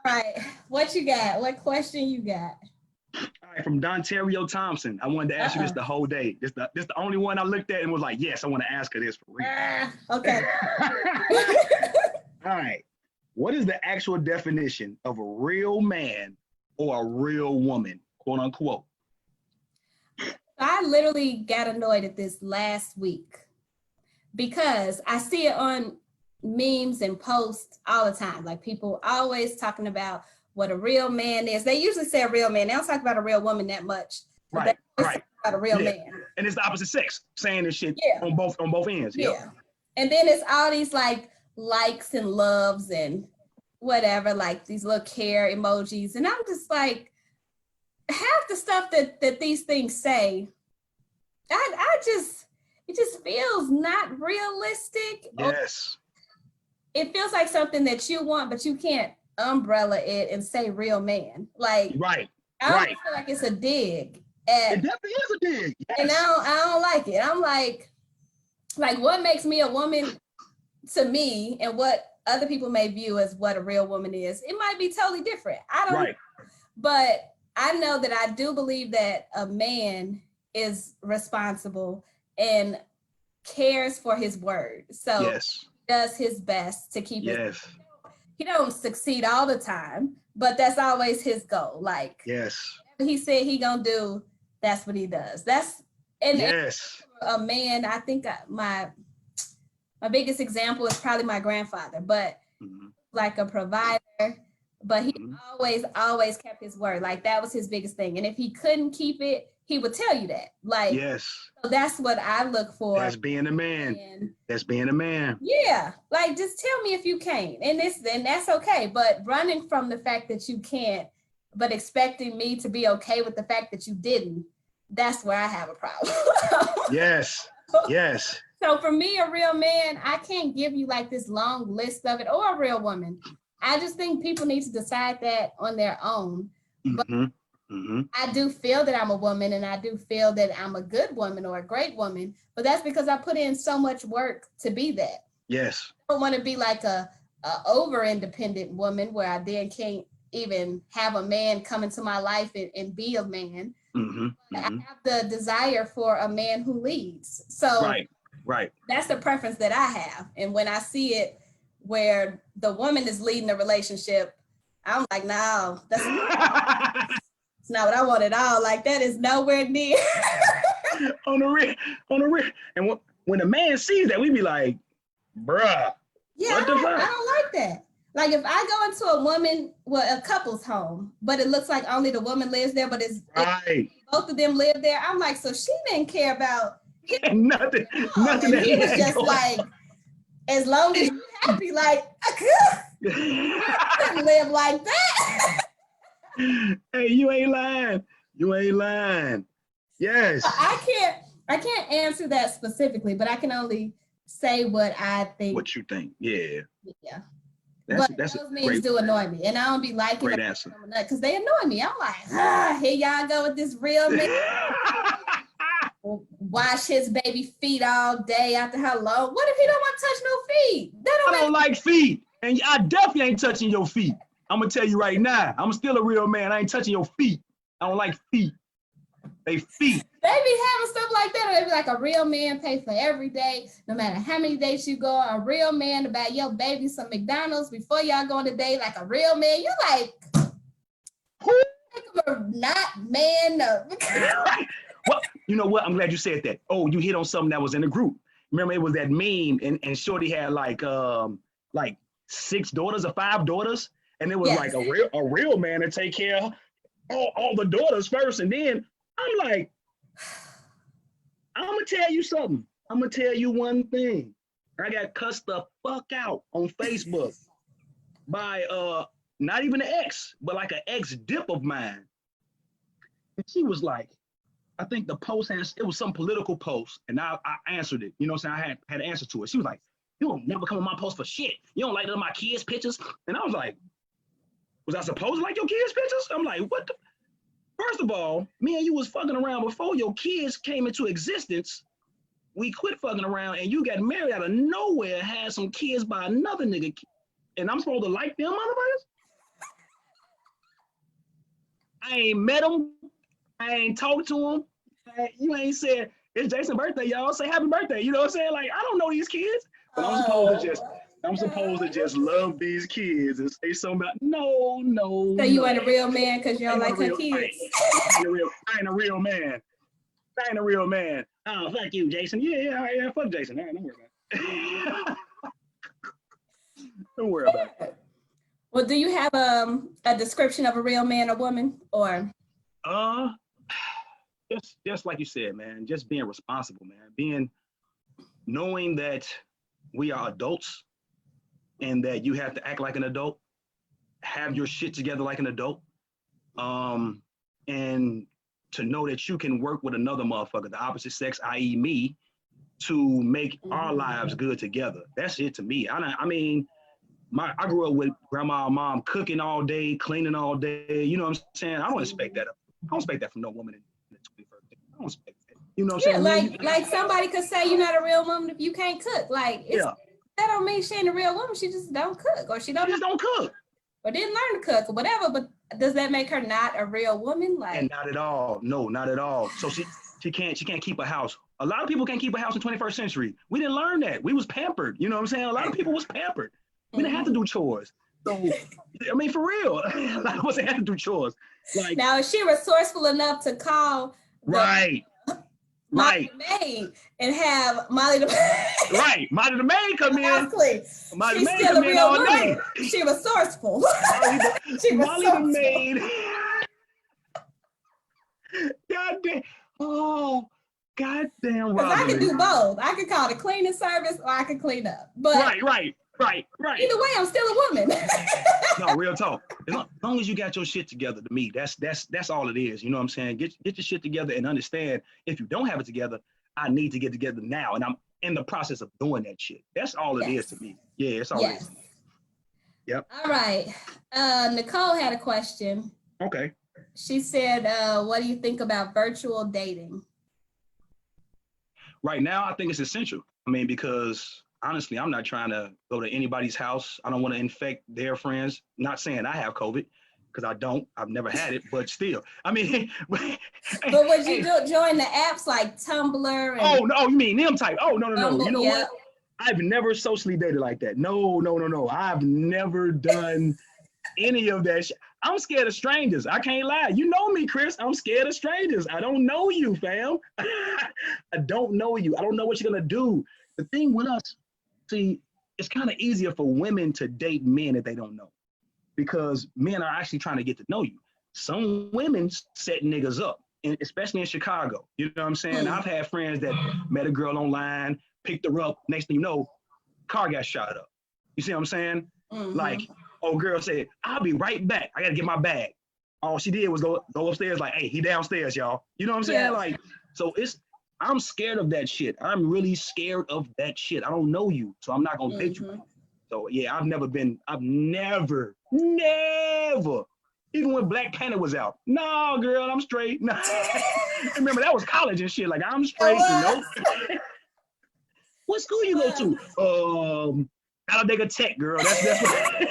right, what you got? What question you got? All right, from Dontario Thompson. I wanted to ask you this the whole day. This the only one I looked at and was like, yes, I want to ask her this for real. Okay. All right. What is the actual definition of a real man or a real woman, quote unquote? I literally got annoyed at this last week because I see it on memes and posts all the time. Like, people always talking about what a real man is. They usually say a real man. They don't talk about a real woman that much. Right. Talk about a real man. And it's the opposite sex saying this shit on both ends. Yeah. Yep. And then it's all these like likes and loves and whatever, like these little care emojis. And I'm just like, half the stuff that these things say, it just feels not realistic. Yes. It feels like something that you want, but you can't umbrella it and say real man. Like, right. I feel like it's a dig. It definitely is a dig. Yes. And I don't like it. I'm like what makes me a woman to me and what other people may view as what a real woman is, it might be totally different. I don't know. But I know that I do believe that a man is responsible and cares for his word. So yes, does his best to keep yes, it. He don't succeed all the time, but that's always his goal. Like yes, he said he gonna do, that's what he does. That's yes. and a man. I think my biggest example is probably my grandfather, but like a provider, but he always kept his word. Like that was his biggest thing. And if he couldn't keep it, he would tell you that. Like, yes, so that's what I look for. That's being a man. And that's being a man. yeah, like just tell me if you can't, and that's okay. But running from the fact that you can't, but expecting me to be okay with the fact that you didn't, that's where I have a problem. Yes, yes. So for me, a real man, I can't give you like this long list of it, or a real woman. I just think people need to decide that on their own. But I do feel that I'm a woman, and I do feel that I'm a good woman or a great woman, but that's because I put in so much work to be that. Yes. I don't want to be like a over independent woman where I then can't even have a man come into my life and be a man. I have the desire for a man who leads. So right. That's the preference that I have. And when I see it where the woman is leading the relationship, I'm like, no, that's not what I want at all. Like that is nowhere near. on the real. And when a man sees that, we be like, bruh. Yeah, I don't like that. Like if I go into a couple's home, but it looks like only the woman lives there, but it's both of them live there. I'm like, so she didn't care about nothing. Nothing. He was just like, as long as you're happy, like I couldn't live like that. Hey, you ain't lying. Yes. I can't answer that specifically, but I can only say what I think. What you think? Yeah. But those memes do annoy me, and I don't be liking great answer because they annoy me. I'm like, here y'all go with this real man. Wash his baby feet all day after how long? What if he don't want to touch no feet? I don't like feet, and I definitely ain't touching your feet. I'm gonna tell you right now, I'm still a real man. I ain't touching your feet. I don't like feet. They feet. They be having stuff like that. Or they be like, a real man pay for every day, no matter how many dates you go. A real man to buy your baby some McDonald's before y'all go on a date. Like a real man. You like, who? Not man. No. Well, you know what? I'm glad you said that. Oh, you hit on something that was in the group. Remember, it was that meme, and Shorty had like 6 daughters or 5 daughters, and it was like a real man to take care of all the daughters first, and then I'm like, I'm gonna tell you something. I'm gonna tell you one thing. I got cussed the fuck out on Facebook by not even an ex, but like an ex-dip of mine. And she was like, I think the post it was some political post, and I answered it. You know what I'm saying? I had an answer to it. She was like, you don't never come on my post for shit. You don't like none of my kids' pictures. And I was like, was I supposed to like your kids' pictures? I'm like, what the? First of all, me and you was fucking around before your kids came into existence. We quit fucking around, and you got married out of nowhere, had some kids by another nigga, and I'm supposed to like them motherfuckers? I ain't met them. I ain't talked to them. You ain't said, it's Jason's birthday, y'all. Say happy birthday. You know what I'm saying? Like, I don't know these kids, but I'm supposed to just love these kids and say something about no. So you ain't a real man because you don't like her kids. I ain't a real man. I ain't a real man. Oh, fuck you, Jason. Yeah, fuck Jason. All right, don't worry about it. Don't worry about it. Well, do you have a description of a real man or woman, or? Just like you said, man, just being responsible, man, knowing that we are adults and that you have to act like an adult, have your shit together like an adult, and to know that you can work with another motherfucker, the opposite sex, i.e. me, to make our lives good together. That's it to me. I mean, I grew up with grandma and mom cooking all day, cleaning all day. You know what I'm saying? I don't expect that. I don't expect that from no woman in the 21st. I don't expect that. You know what I'm saying? Like somebody could say you're not a real woman if you can't cook. Like, that don't mean she ain't a real woman. She just don't cook, or she just don't cook. or didn't learn to cook or whatever, but does that make her not a real woman? Like, and not at all. No, not at all. So she can't keep a house. A lot of people can't keep a house in 21st century. We didn't learn that. We was pampered. You know what I'm saying? A lot of people was pampered. We didn't have to do chores. So, I mean, for real, a lot of us had to do chores. Like, now, is she resourceful enough to call Molly the maid and have Molly the maid? Right, Molly the maid come in. Exactly. Molly She's the maid still come a in real all woman. day. She resourceful. Molly the maid. God damn. Oh, goddamn, Because I can Rosalind. do both. I can call the cleaning service or I can clean up. But Right. either way, I'm still a woman. No, real talk. As long as you got your shit together, to me, that's all it is. You know what I'm saying? Get your shit together and understand if you don't have it together, I need to get together now. And I'm in the process of doing that shit. That's all it is to me. Yeah, it's all it is. Yep. All right. Nicole had a question. Okay. She said, what do you think about virtual dating? Right now, I think it's essential. I mean, because honestly, I'm not trying to go to anybody's house. I don't want to infect their friends. Not saying I have COVID, because I don't. I've never had it, but still. I mean, but would you join the apps like Tumblr? And you mean them type? Oh, no. You know yeah. what? I've never socially dated like that. No. I've never done any of that shit. I'm scared of strangers. I can't lie. You know me, Chris. I'm scared of strangers. I don't know you, fam. I don't know you. I don't know what you're gonna do. The thing with us, see, it's kind of easier for women to date men that they don't know, because men are actually trying to get to know you. Some women set niggas up, especially in Chicago. You know what I'm saying? I've had friends that met a girl online, picked her up. Next thing you know, car got shot up. You see what I'm saying? Like, old girl said, I'll be right back. I got to get my bag. All she did was go upstairs like, hey, he downstairs, y'all. You know what I'm saying? Yeah. Like, so I'm scared of that shit. I'm really scared of that shit. I don't know you, so I'm not going to date you. So yeah, I've never, even when Black Panther was out. No, girl, I'm straight. No. Remember, that was college and shit. Like, I'm straight. You know? What school you go to? Talladega Tech, girl. That's what.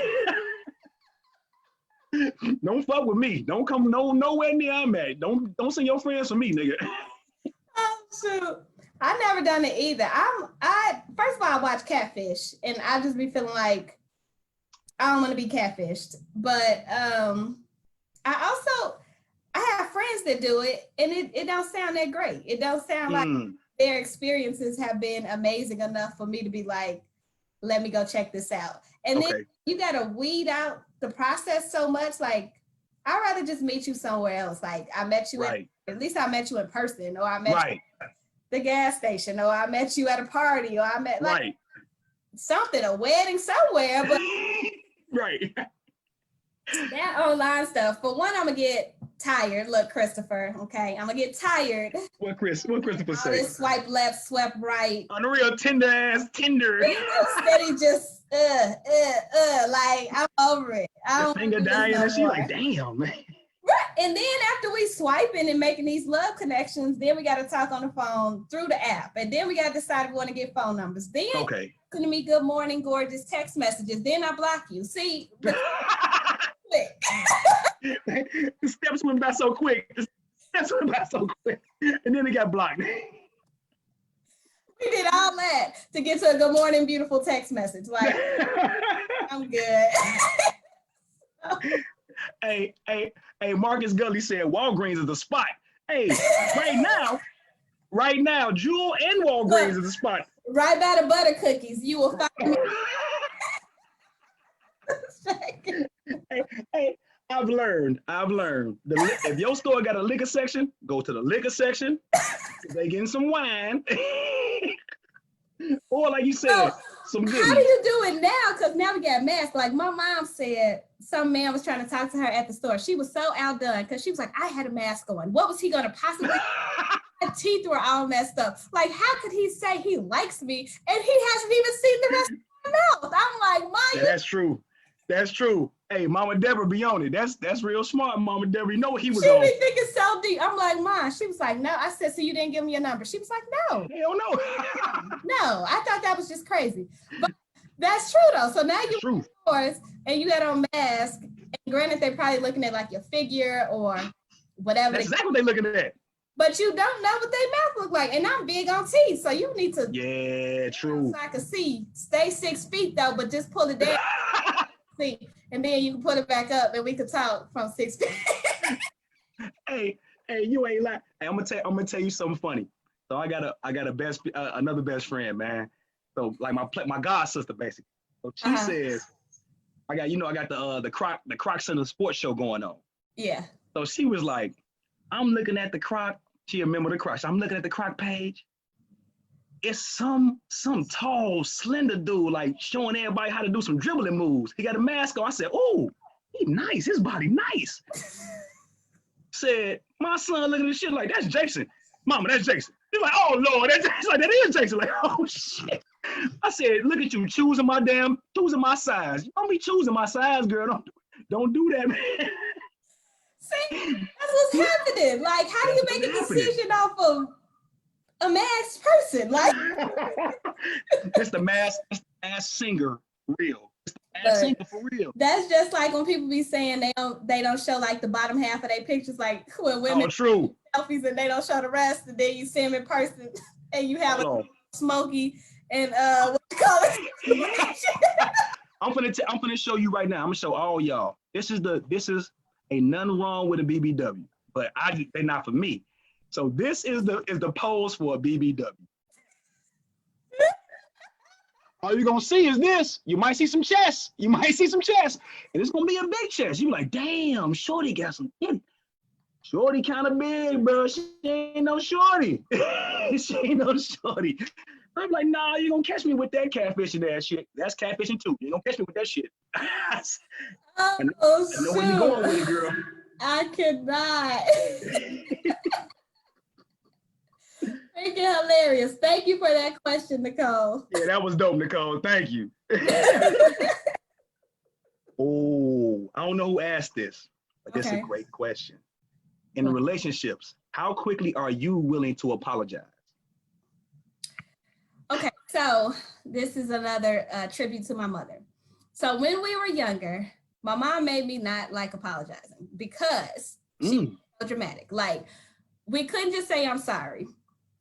Don't fuck with me. Don't come nowhere near I'm at. Don't send your friends for me, nigga. Oh shoot. I never done it either. First of all, I watch Catfish and I just be feeling like I don't want to be catfished. But I have friends that do it and it don't sound that great. It don't sound like their experiences have been amazing enough for me to be like, let me go check this out. And then you gotta weed out the process so much. Like, I'd rather just meet you somewhere else. Like, I met you at least I met you in person, or I met you at the gas station, or I met you at a party, or I met like something, a wedding somewhere. But that online stuff, for one, I'm gonna get tired. Look, Christopher, okay, I'm gonna get tired. What Christopher say? This swipe left, swipe right. On the real Tinder ass Tinder. Steady just like, I'm over it. I don't finger dying and she like, damn, man. Right. And then after we swiping and making these love connections, then we got to talk on the phone through the app. And then we got to decide if we want to get phone numbers. Then send me good morning, gorgeous text messages. Then I block you. See? The steps went by so quick. And then it got blocked. We did all that to get to a good morning, beautiful text message. Like, I'm good. Hey, Marcus Gully said Walgreens is the spot. Hey, right now, Jewel and Walgreens is the spot. Right by the butter cookies, you will find me. Hey, I've learned. If your store got a liquor section, go to the liquor section. They getting some wine. Or like you said, some goodies. How do you do it now? Because now we got masks. Like my mom said, some man was trying to talk to her at the store. She was so outdone because she was like, I had a mask on. What was he going to possibly My teeth were all messed up. Like, how could he say he likes me and he hasn't even seen the rest of my mouth? I'm like, Maya. That's true. That's true. Hey, Mama Deborah be on it. That's real smart, Mama Deborah. You know what he was on. She be thinking so deep. I'm like, Ma. She was like, no. I said, so you didn't give me your number? She was like, no. Hell no. No, I thought that was just crazy. But that's true though. So now you're in stores and you got on mask granted, they're probably looking at like your figure or whatever. That's exactly what they're looking at. But you don't know what their mouth look like. And I'm big on teeth, so you need to. Yeah, true. So I can see. Stay 6 feet though, but just pull it down. See, and then you can put it back up, and we could talk from 6 feet. Hey, you ain't lying. Hey, I'm gonna tell you something funny. So I got another best friend, man. So like my god sister basically. So she says, I got the Croc Center sports show going on. Yeah. So she was like, I'm looking at the Croc. She a member of the Croc. So I'm looking at the Croc page. It's some tall, slender dude like showing everybody how to do some dribbling moves. He got a mask on. I said, oh, he nice. His body nice. Said, my son looking at this shit like, that's Jason. Mama, that's Jason. He's like, oh Lord, that's like, that is Jason. Like, oh shit. I said, look at you choosing my size. You don't be choosing my size, girl. Don't do that, man. See, that's what's happening. Like, how do you make a decision off of a masked person? Like, it's the masked singer real. It's the masked singer for real. That's just like when people be saying they don't show like the bottom half of their pictures, like when women true. Selfies and they don't show the rest, and then you see them in person and you have a smoky and what you call it? I'm gonna show you right now. I'm gonna show all y'all. This is ain't nothing wrong with a BBW, but they're not for me. So this is the pose for a BBW. All you're gonna see is this. You might see some chest. And it's gonna be a big chest. You like, damn, shorty got some. Shorty kind of big, bro. She ain't no shorty. I'm like, nah, you gonna catch me with that catfishing ass shit. That's catfishing too. You gonna catch me with that shit. I know where you going with it, girl. I cannot. Thank you, hilarious. Thank you for that question, Nicole. Yeah, that was dope, Nicole. Thank you. Oh, I don't know who asked this, but this is a great question. In relationships, how quickly are you willing to apologize? Okay, so this is another tribute to my mother. So when we were younger, my mom made me not like apologizing because she was so dramatic. Like, we couldn't just say, I'm sorry.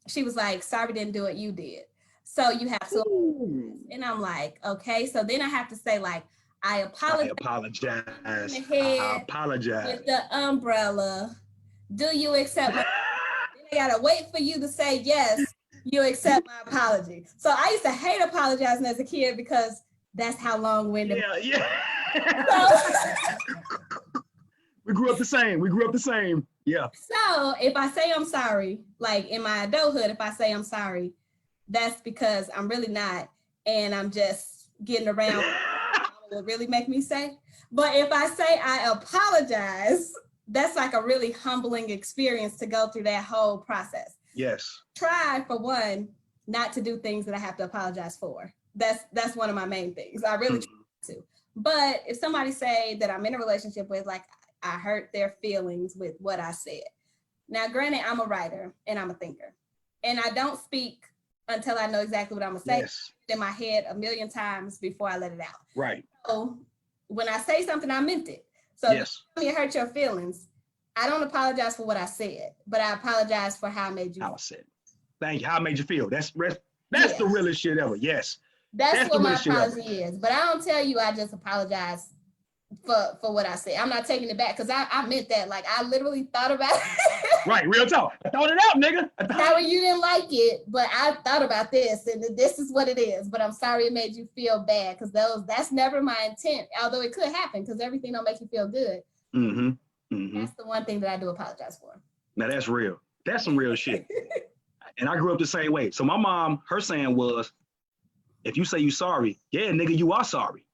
She was like, sorry, didn't do it, you did. So you have to, and I'm like, okay. So then I have to say like, I apologize. I apologize. With the umbrella. Do you accept my I gotta wait for you to say yes, you accept my apology. So I used to hate apologizing as a kid because that's how long-winded. Yeah. We grew up the same. Yeah. So if I say I'm sorry, like in my adulthood, if I say I'm sorry, that's because I'm really not, and I'm just getting around what will really make me say. But if I say I apologize, that's like a really humbling experience to go through that whole process. Yes. Try, for one, not to do things that I have to apologize for. That's one of my main things. I really try to. But if somebody say that I'm in a relationship with, like, I hurt their feelings with what I said. Now, granted, I'm a writer and I'm a thinker. And I don't speak until I know exactly what I'm going to say in my head a million times before I let it out. Right. So when I say something, I meant it. So if you hurt your feelings, I don't apologize for what I said, but I apologize for how I made you feel. How I said it. Thank you. How I made you feel. That's the realest shit ever. Yes. That's what my apology is. But I don't tell you I just apologize for what I said. I'm not taking it back because I meant that. Like, I literally thought about it. Right, real talk. I thought it out, nigga. Now you didn't like it, but I thought about this, and this is what it is. But I'm sorry it made you feel bad because that's never my intent. Although it could happen because everything don't make you feel good. That's the one thing that I do apologize for. Now that's real. That's some real shit. And I grew up the same way. So my mom, her saying was, if you say you sorry, yeah, nigga, you are sorry.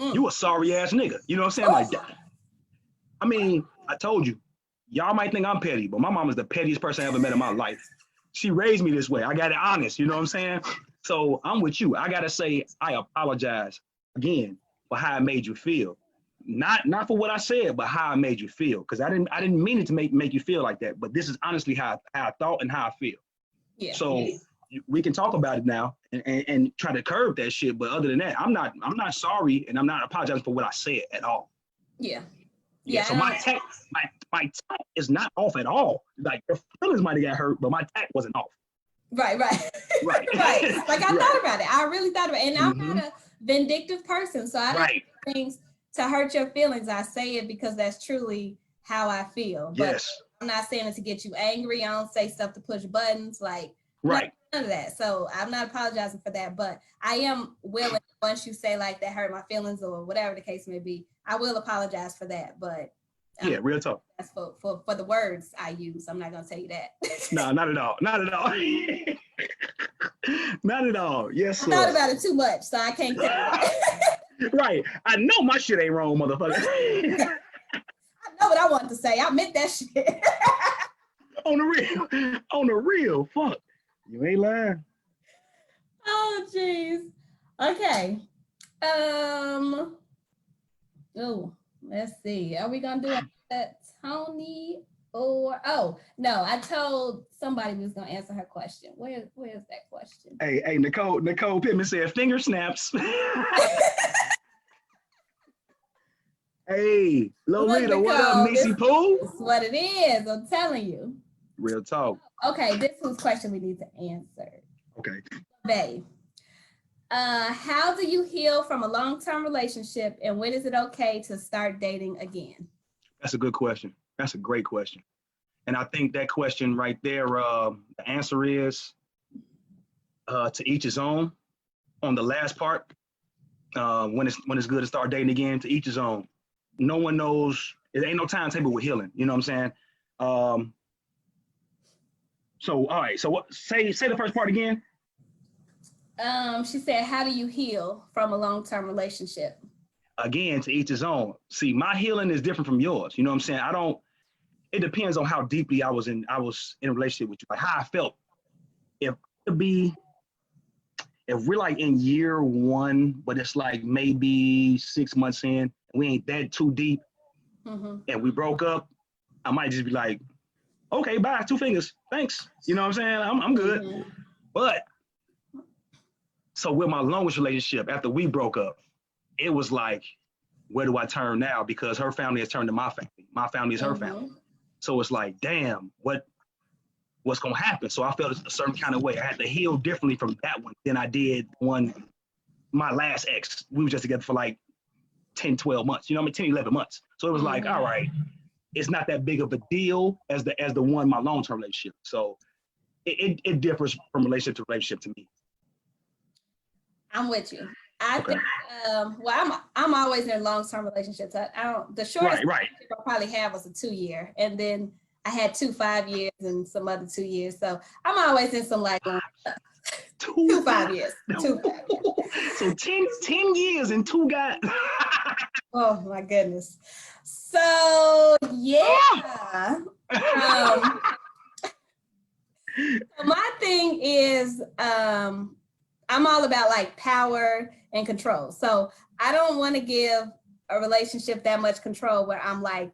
You a sorry ass nigga. You know what I'm saying? Like that. I mean, I told you, y'all might think I'm petty, but my mom is the pettiest person I ever met in my life. She raised me this way. I got it honest. You know what I'm saying? So I'm with you. I gotta say, I apologize again for how I made you feel. Not for what I said, but how I made you feel. Because I didn't mean it to make you feel like that. But this is honestly how I thought and how I feel. Yeah. So we can talk about it now and try to curb that shit. But other than that, I'm not sorry and I'm not apologizing for what I said at all. Yeah. Yeah, so my tact is not off at all. Like your feelings might have got hurt, but my tact wasn't off. Right. Right. Right. Like I thought about it. I really thought about it. And I'm not a vindictive person. So I don't do things to hurt your feelings. I say it because that's truly how I feel. But I'm not saying it to get you angry. I don't say stuff to push buttons. Like none of that. So I'm not apologizing for that. But I am willing, once you say like that hurt my feelings or whatever the case may be, I will apologize for that. But real talk. That's for the words I use. I'm not gonna tell you that. No, not at all. Not at all. Not at all. Yes, sir. I thought about it too much, so I can't tell you that. Right. I know my shit ain't wrong, motherfucker. I know what I want to say. I meant that shit. On the real. Fuck. You ain't lying. Oh, jeez. Okay. Oh, let's see. Are we gonna do that, Tony? Or no, I told somebody we was gonna answer her question. Where's that question? Hey, Nicole Pittman said finger snaps. Hey, Lolita, what up, Missy Pooh? That's what it is. I'm telling you. Real talk. Okay, this was a question we need to answer. Okay. Babe, how do you heal from a long-term relationship, and when is it okay to start dating again? That's a good question. That's a great question. And I think that question right there, the answer is to each his own. On the last part, when it's good to start dating again, to each his own. No one knows, it ain't no timetable with healing, you know what I'm saying? So, all right, so what? Say the first part again. She said, how do you heal from a long-term relationship? Again, to each his own. See, my healing is different from yours. You know what I'm saying? It depends on how deeply I was in a relationship with you, like how I felt. If we're like in year one, but it's like maybe 6 months in, we ain't that too deep, and we broke up, I might just be like, okay, bye, 2 fingers, thanks. You know what I'm saying? I'm good. But so with my longest relationship, after we broke up, it was like, where do I turn now? Because her family has turned to my family. My family is her family. So it's like, damn, what's gonna happen? So I felt a certain kind of way. I had to heal differently from that one than I did my last ex. We were just together for like 10, 12 months, 10, 11 months. So it was like, all right, it's not that big of a deal as the one, my long-term relationship. So it differs from relationship to relationship to me. I'm with you. I think, I'm always in long-term relationships. I don't, the shortest relationship I probably have was a 2-year. And then I had 2 5 years and some other 2 years. So I'm always in some like long stuff. 2 5 years. 2 5 years. So 10 years and 2 guys. Oh my goodness. So yeah. So my thing is, I'm all about like power and control. So I don't want to give a relationship that much control where I'm like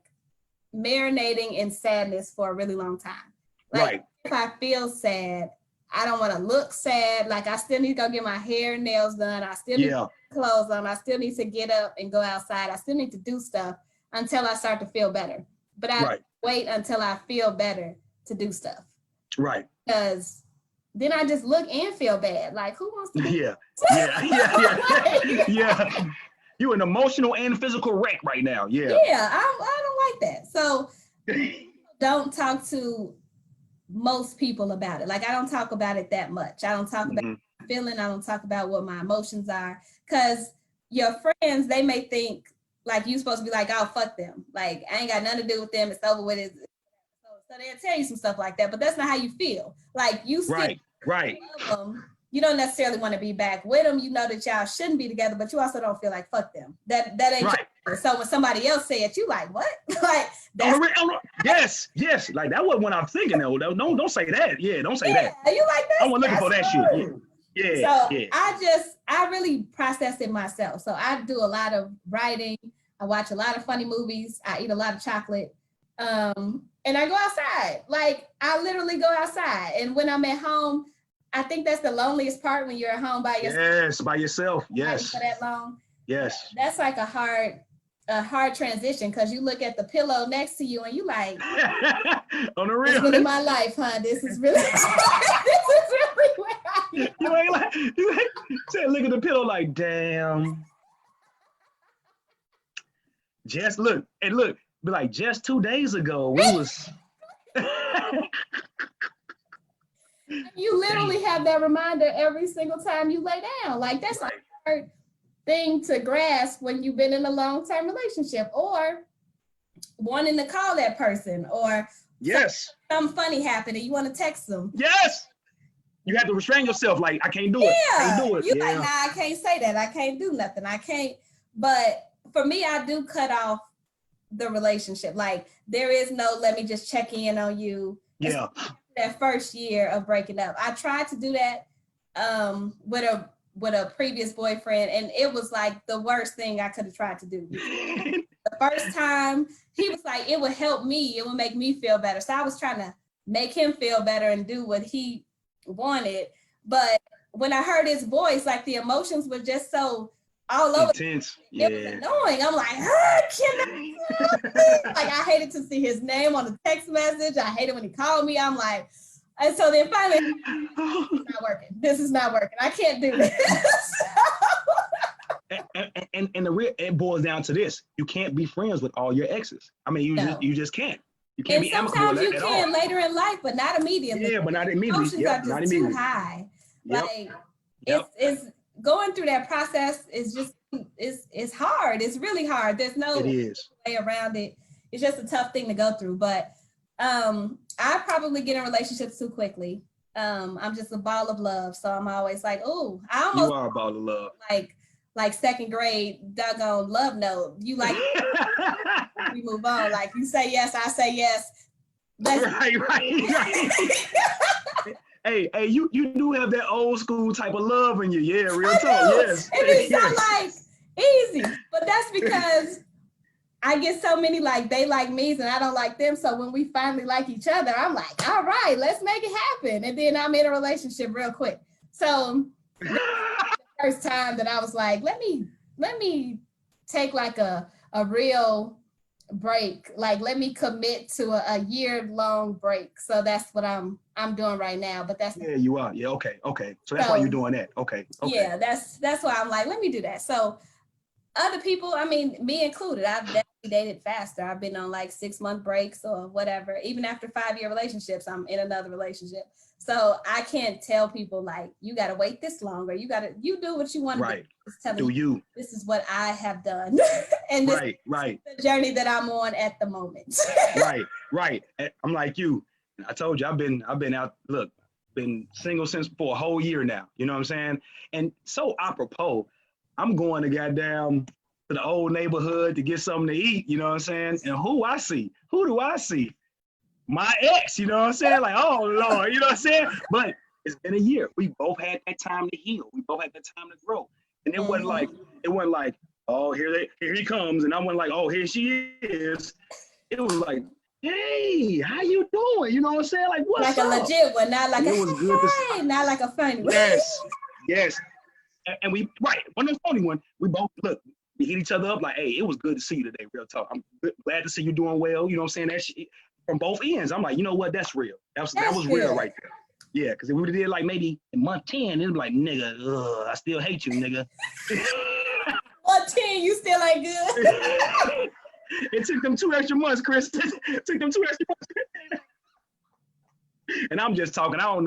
marinating in sadness for a really long time. Like if I feel sad, I don't want to look sad. Like I still need to go get my hair and nails done. I still need to put clothes on. I still need to get up and go outside. I still need to do stuff until I start to feel better. But I wait until I feel better to do stuff. Right. Because then I just look and feel bad. Like who wants to? Yeah. You're an emotional and physical wreck right now. Yeah. Yeah, I don't like that. So don't talk to most people about it. Like I don't talk about it that much. I don't talk about my feeling. I don't talk about what my emotions are. Because your friends, they may think like you're supposed to be like, oh, fuck them. Like I ain't got nothing to do with them. It's over with it. So they'll tell you some stuff like that, but that's not how you feel. Like you still love them. You don't necessarily want to be back with them. You know that y'all shouldn't be together, but you also don't feel like fuck them. That ain't true. So when somebody else say it, you like what? Like that's yes. Like that wasn't what I'm thinking though. Don't say that. Yeah, don't say that. You like that? I wasn't looking for that shit. Yeah. So I really process it myself. So I do a lot of writing. I watch a lot of funny movies. I eat a lot of chocolate. And I go outside. Like I literally go outside. And when I'm at home, I think that's the loneliest part when you're at home by yourself. Yes, by yourself. Yes. For that long. Yes. That's like a hard a hard transition because you look at the pillow next to you and you like, on the real, this really my life, huh? This is really, this is really where I am. You ain't like, say, look at the pillow like, damn. Just look, and look, be like, just 2 days ago, we was. You literally have that reminder every single time you lay down. Like that's a hard thing to grasp when you've been in a long-term relationship or wanting to call that person or yes, something funny happened and you want to text them. Yes. You have to restrain yourself. Like, I can't do it. Yeah. I can't do it. You're like, nah, I can't say that. I can't do nothing. I can't. But for me, I do cut off the relationship. Like there is no, let me just check in on you. Yeah. That first year of breaking up. I tried to do that with a previous boyfriend, and it was like the worst thing I could have tried to do. The first time, he was like, it would help me, it would make me feel better. So I was trying to make him feel better and do what he wanted. But when I heard his voice, like the emotions were just so all over. Intense. It was annoying. I'm like, like I hated to see his name on the text message. I hated when he called me. I'm like, and so then finally, this is not working. This is not working. I can't do this. and the real, it boils down to this: you can't be friends with all your exes. I mean, you just can't. You can't be amicable sometimes you at can all. later in life, but not immediately. Yeah, but not immediately. Emotions are just too high. Yep. Like it's going through that process is just it's hard. It's really hard. There's no way around it. It's just a tough thing to go through. But I probably get in relationships too quickly. I'm just a ball of love. So I'm always like, oh, I almost you are a ball of love. Like second grade doggone love note. You like we move on. Like you say yes, I say yes. Right. Hey, you do have that old school type of love in you. Yeah, real talk. Yes. It be so like easy. But that's because I get so many like they like me and I don't like them. So when we finally like each other, I'm like, all right, let's make it happen. And then I'm in a relationship real quick. So the first time that I was like, let me take like a real break. Like let me commit to a year-long break. So that's what I'm doing right now. But that's you are. Yeah, okay. So that's why you're doing that. Okay. Yeah, that's why I'm like, let me do that. So other people, I mean, me included, I've definitely dated faster. I've been on like 6-month breaks or whatever. Even after 5-year relationships, I'm in another relationship. So I can't tell people like, you got to wait this long or you do what you want to do. You. This is what I have done. And this is the journey that I'm on at the moment. Right. I'm like you. I told you, I've been out, been single since for a whole year now. You know what I'm saying? And so apropos, I'm going to goddamn to the old neighborhood to get something to eat, you know what I'm saying? And who do I see? My ex, you know what I'm saying? Like, oh Lord, you know what I'm saying? But it's been a year. We both had that time to heal. We both had that time to grow. And it wasn't like, oh, here he comes. And I wasn't like, oh, here she is. It was like, hey, how you doing? You know what I'm saying? Like, what's up? Like a legit one, not like not like a funny one. Yes. And we, one of those funny one, we both, we hit each other up like, hey, it was good to see you today, real talk. I'm glad to see you doing well. You know what I'm saying? That shit, from both ends. I'm like, you know what? That's real. That was real right there. Yeah, because if we did like maybe in month 10, it'd be like, nigga, I still hate you, nigga. Month 10, you still ain't good. It took them 2 extra months, Chris. It took them 2 extra months. And I'm just talking. I don't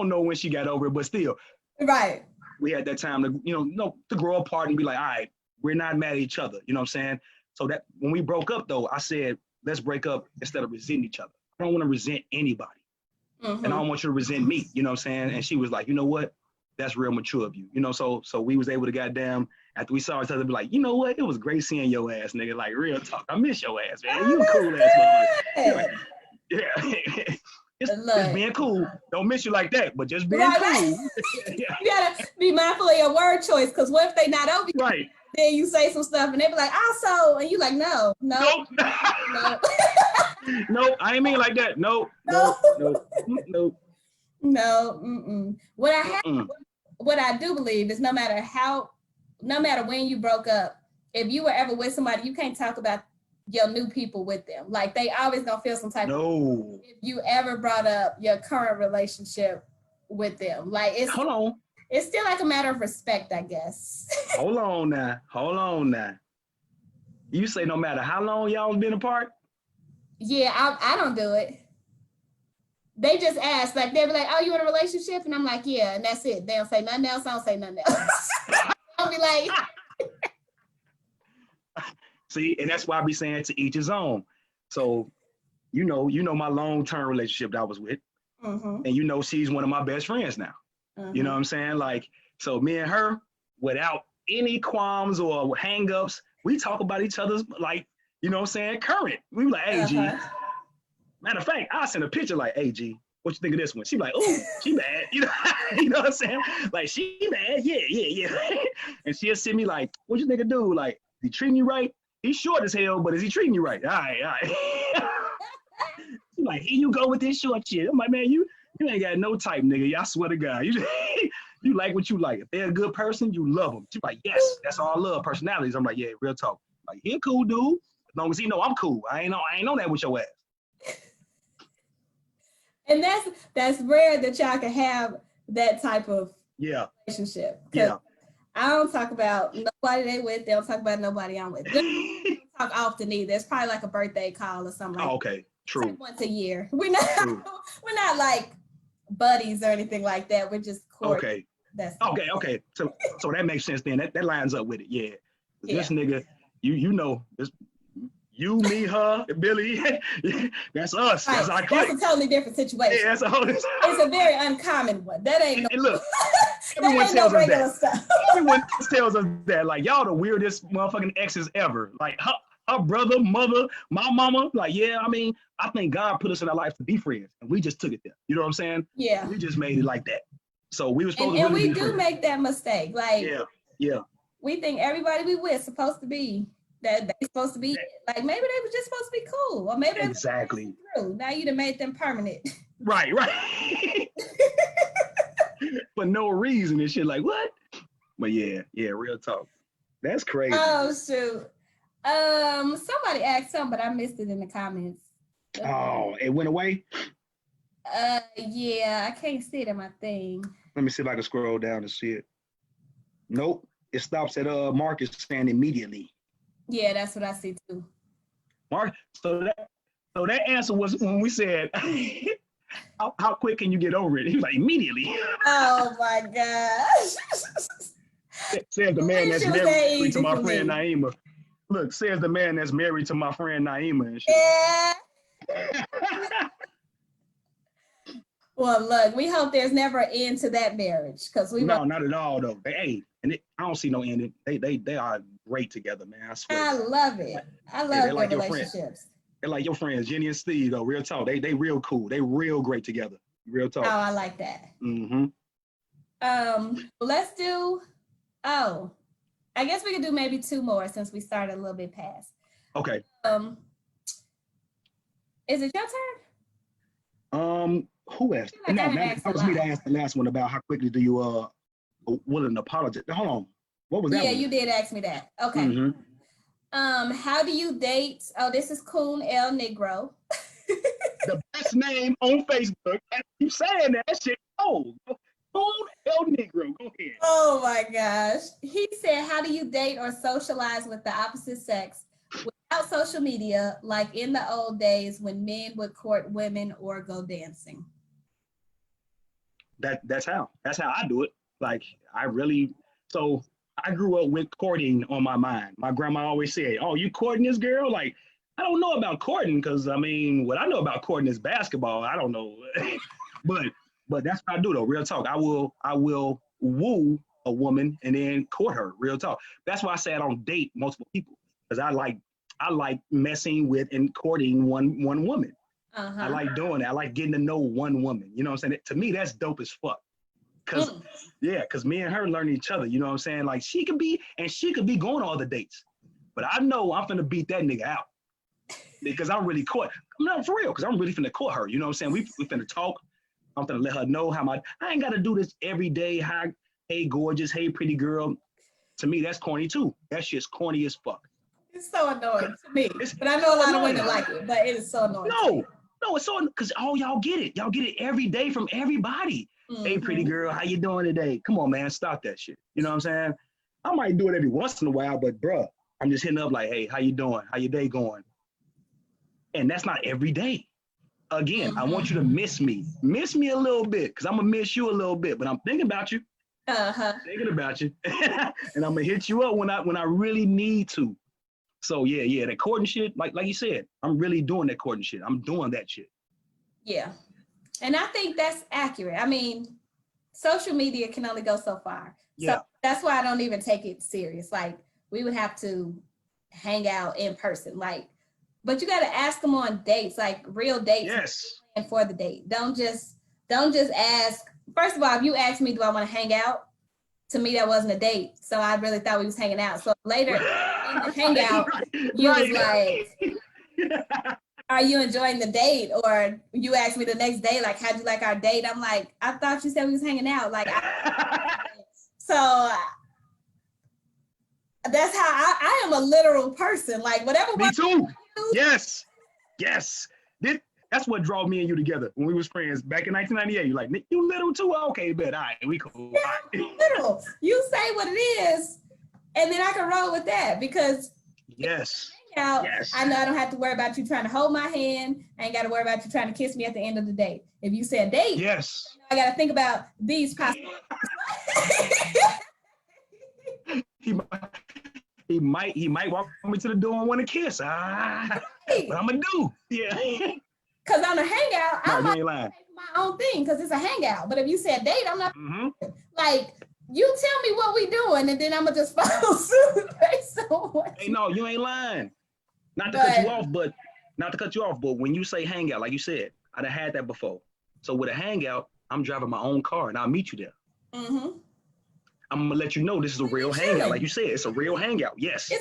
know when she got over it, but still. Right. We had that time to, to grow apart and be like, all right, we're not mad at each other. You know what I'm saying? So that when we broke up, though, I said, let's break up instead of resenting each other. I don't want to resent anybody. And I don't want you to resent me. You know what I'm saying? And she was like, you know what? That's real mature of you. You know, so we was able to goddamn, after we saw each other, be like, you know what? It was great seeing your ass, nigga. Like, real talk. I miss your ass, man. You a cool ass man. Yeah. It's being cool. Don't miss you like that, but just being cool. You gotta be mindful of your word choice, because what if they not over you? Right. Then you say some stuff and they be like, also, and you like, no. Nope, I ain't mean like that. Nope. What I do believe is no matter when you broke up, if you were ever with somebody, you can't talk about your new people with them. Like they always gonna feel some type of if you ever brought up your current relationship with them. Like it's it's still like a matter of respect, I guess. Hold on now. You say no matter how long y'all been apart? Yeah, I don't do it. They just ask, like they'll be like, "Oh, you in a relationship?" And I'm like, "Yeah," and that's it. They don't say nothing else. I don't say nothing else. I'll be like, see, and that's why I be saying to each his own. So, you know my long-term relationship that I was with, and you know she's one of my best friends now. You know what I'm saying? Like, so me and her, without any qualms or hang-ups, we talk about each other's, like, you know what I'm saying, current. We be like, "Hey, G." Matter of fact, I sent a picture like, "Hey, G, what you think of this one?" She be like, "Oh, she mad." You know what I'm saying? Like, she mad, yeah. And she'll send me like, "What you think of dude? Like, he treating you right? He's short as hell, but is he treating you right?" All right. She's like, "Here you go with this short shit." I'm like, "Man, you ain't got no type, nigga. I swear to God. You like what you like. If they're a good person, you love them." She's like, "Yes, that's all I love, personalities." I'm like, "Yeah, real talk. Like, he a cool dude. As long as he know I'm cool. I ain't on that with your ass." And that's rare that y'all can have that type of relationship. Yeah. I don't talk about nobody they with. They don't talk about nobody I'm with. They don't talk often either. It's probably like a birthday call or something. Like okay, true. Like once a year. We're not like buddies or anything like that. We're just court. Okay. Okay. So that makes sense then. That lines up with it. Yeah. This nigga, you know, this. You, me, her, Billy, that's us. Right. That's our clique. That's a totally different situation. Yeah, it's a very uncommon one. That ain't no. And look, everyone tells us that. Everyone tells us that. Like, y'all the weirdest motherfucking exes ever. Like, her brother, mother, my mama. Like, yeah, I mean, I think God put us in our life to be friends, and we just took it there. You know what I'm saying? Yeah. We just made it like that. So we were supposed to. And really we do make that mistake. Like, yeah. We think everybody we with supposed to be. That they supposed to be like maybe they were just supposed to be cool or maybe exactly through. Now you done made them permanent. Right. For no reason and shit like what? But yeah, real talk. That's crazy. Oh shoot. Somebody asked something, but I missed it in the comments. Oh, it went away? Yeah, I can't see it in my thing. Let me see if I can scroll down and see it. Nope. It stops at Marcus saying immediately. Yeah, that's what I see too. Mark, so that answer was when we said, how quick can you get over it? He was like, immediately. Oh my gosh. Says the man that's married to my friend Naima. Look, says the man that's married to my friend Naima and shit. Yeah. Well, look, we hope there's never an end to that marriage. No, not at all though. Hey, I don't see no ending. They are great together, man. I swear. I love it. I love their like relationships. They're like your friends, Jenny and Steve, though. Real talk. They real cool. They real great together. Real talk. Oh, I like that. Mm-hmm. Let's do. Oh, I guess we could do maybe two more since we started a little bit past. Okay. Is it your turn? Who asked? No, that was me that asked the last one about how quickly do you willing to apologize. Hold on. What was that? Yeah, you did ask me that. Okay. Mm-hmm. How do you date? Oh, this is Coon El Negro. The best name on Facebook. I keep saying that shit. Oh, Coon El Negro. Go ahead. Oh my gosh. He said, how do you date or socialize with the opposite sex without social media, like in the old days when men would court women or go dancing? That's how I do it. Like so I grew up with courting on my mind. My grandma always said, "Oh, you courting this girl?" Like, I don't know about courting because I mean, what I know about courting is basketball. I don't know, but that's what I do though. Real talk. I will woo a woman and then court her. Real talk. That's why I say I don't date multiple people because I like messing with and courting one woman. I like doing it. I like getting to know one woman. You know what I'm saying? To me, that's dope as fuck. Cause me and her learn each other. You know what I'm saying? Like she could be going on other dates, but I know I'm finna beat that nigga out because I'm really caught. I'm for real, cause I'm really finna court her. You know what I'm saying? We finna talk. I'm finna let her know I ain't gotta do this every day. Hi, hey gorgeous, hey pretty girl. To me, that's corny too. That shit's corny as fuck. It's so annoying to me. But I know a lot of women like it, but it is so annoying. No, it's so, because y'all get it. Y'all get it every day from everybody. Hey, pretty girl, how you doing today? Come on, man, stop that shit. You know what I'm saying? I might do it every once in a while, but bruh, I'm just hitting up like, hey, how you doing? How your day going? And that's not every day. Again, I want you to miss me. Miss me a little bit, because I'm going to miss you a little bit, but I'm thinking about you. Thinking about you. And I'm going to hit you up when I really need to. So yeah, that courting shit, like you said, I'm really doing that courting shit. I'm doing that shit. Yeah. And I think that's accurate. I mean, social media can only go so far. Yeah. So that's why I don't even take it serious. Like, we would have to hang out in person. Like, but you got to ask them on dates, like real dates. Yes. And for the date. Don't just ask. First of all, if you ask me, do I want to hang out? To me, that wasn't a date. So I really thought we was hanging out. So later in the hangout, you was like, are you enjoying the date? Or you asked me the next day, like, how'd you like our date? I'm like, I thought you said we was hanging out. Like, so that's how I am a literal person. Like, whatever. Me too. Yes. That's what drew me and you together when we was friends back in 1998. You're like, you little too? Okay, bet. All right, we cool. Yeah, little. You say what it is, and then I can roll with that, because yes. I know I don't have to worry about you trying to hold my hand. I ain't got to worry about you trying to kiss me at the end of the date. If you said date, yes, I got to think about these possibilities. He might walk me to the door and want to kiss. What I'm gonna do? Yeah. Because on a hangout, I'm make my own thing, because it's a hangout. But if you said date, I'm not like, you tell me what we doing, and then I'm gonna just follow suit based on what. Hey, no, you ain't lying. Not to cut you off, but when you say hangout, like you said, I'd have had that before. So with a hangout, I'm driving my own car and I'll meet you there. I'm gonna let you know this is a real hangout. Like you said, it's a real hangout. Yes.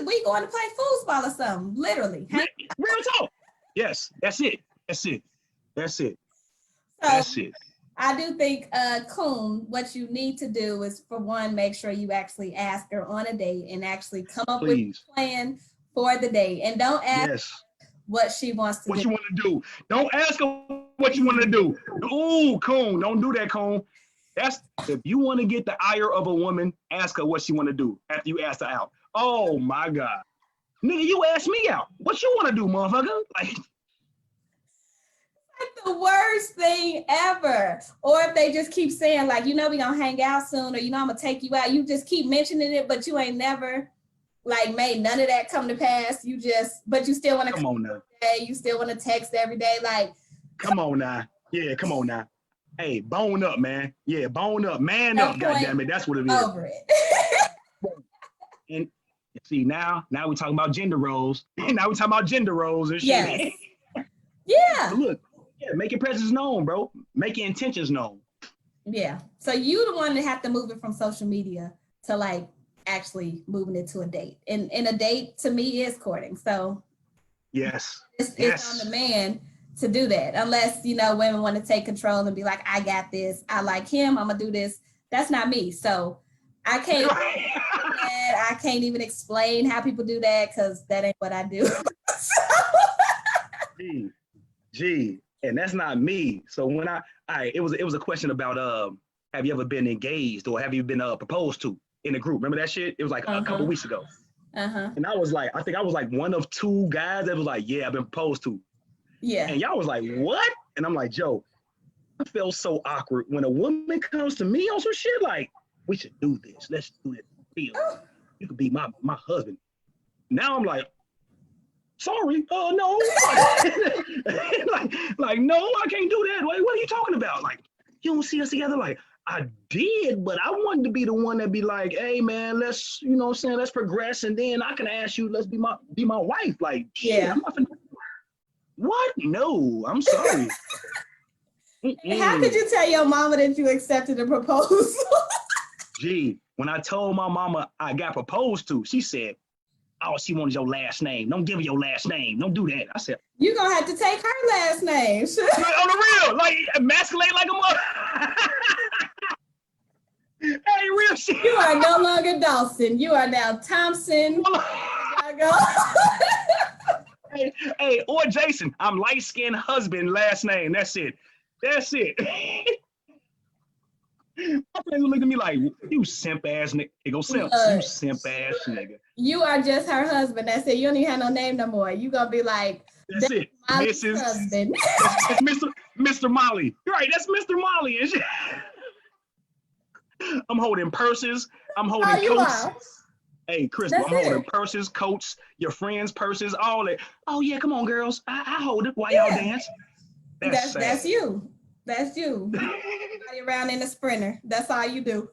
We going to play foosball or something, literally. Real talk. Yes, that's it. So I do think, Coon, what you need to do is, for one, make sure you actually ask her on a date and actually come up with a plan for the date. And don't ask what she wants to do. What you want to do. Don't ask her what you want to do. Ooh, Coon, don't do that, Coon. That's, if you want to get the ire of a woman, ask her what she want to do after you ask her out. Oh my God. Nigga, you asked me out. What you want to do, motherfucker? Like the worst thing ever. Or if they just keep saying, like, we gonna hang out soon, or I'm gonna take you out. You just keep mentioning it, but you ain't never like made none of that come to pass. But you still want to come on now. You still want to text every day. Like, come on now. Yeah, come on now. Hey, bone up, man. Yeah, bone up, man up. Goddammit, that's what it is. Over it. And see, now we're talking about gender roles. Now we're talking about gender roles and shit. Yes. Yeah. Look, make your presence known, bro. Make your intentions known. Yeah. So you the one that have to move it from social media to like actually moving it to a date. And a date to me is courting. So yes, it's on the man to do that. Unless, women want to take control and be like, I got this. I like him. I'm gonna do this. That's not me. So I can't. I can't even explain how people do that, because that ain't what I do. Gee, and that's not me. So when it was a question about have you ever been engaged or have you been proposed to in a group? Remember that shit? It was like a couple weeks ago. And I think I was like one of two guys that was like, yeah, I've been proposed to. Yeah. And y'all was like, what? And I'm like, Joe, I feel so awkward when a woman comes to me on some shit like, we should do this. Let's do it. You could be my husband. Now I'm like, sorry, no. like, no, I can't do that. What are you talking about? Like, you don't see us together? Like, I did, but I wanted to be the one that be like, hey man, let's, let's progress, and then I can ask you, let's be my wife. Like, yeah. I'm not finna, what? No, I'm sorry. How could you tell your mama that you accepted a proposal? Gee, when I told my mama I got proposed to, she said, oh, she wanted your last name. Don't give her your last name. Don't do that. I said, you're going to have to take her last name. On the real, like, emasculate like a mother. Hey, real shit. You are no longer Dawson. You are now Thompson. hey, or Jason. I'm light-skinned husband, last name. That's it. That's it. My friends will look at me like, you simp ass nigga. They go simp. You simp ass nigga. You are just her husband. That's it. You don't even have no name no more. You gonna be like, that's it. Mrs. Husband. It's Mr. Molly. You're right, that's Mr. Molly. I'm holding purses. I'm holding coats. Hey, Crystal, I'm holding purses, coats, your friends' purses, all that. Oh yeah, come on, girls. I hold it while y'all dance. That's you. That's you. Around in a Sprinter. That's all you do.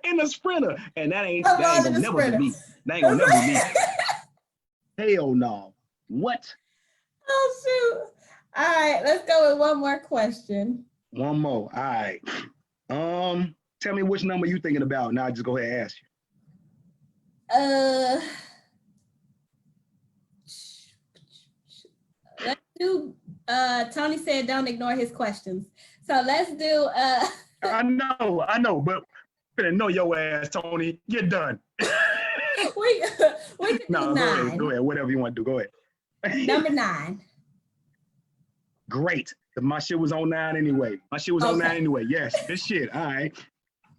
In a Sprinter. And that ain't gonna never be me. That ain't gonna never be me. Hell no. What? Oh shoot. All right, let's go with one more question. One more. All right. Tell me which number you thinking about, and I'll just go ahead and ask you. Let's do Tony said don't ignore his questions. So let's do I know, but I'm gonna know your ass, Tony. You're done. we can do 9. Go ahead. Whatever you want to do, go ahead. Number 9. Great. My shit was on 9 anyway. On 9 anyway. Yes, this shit. All right.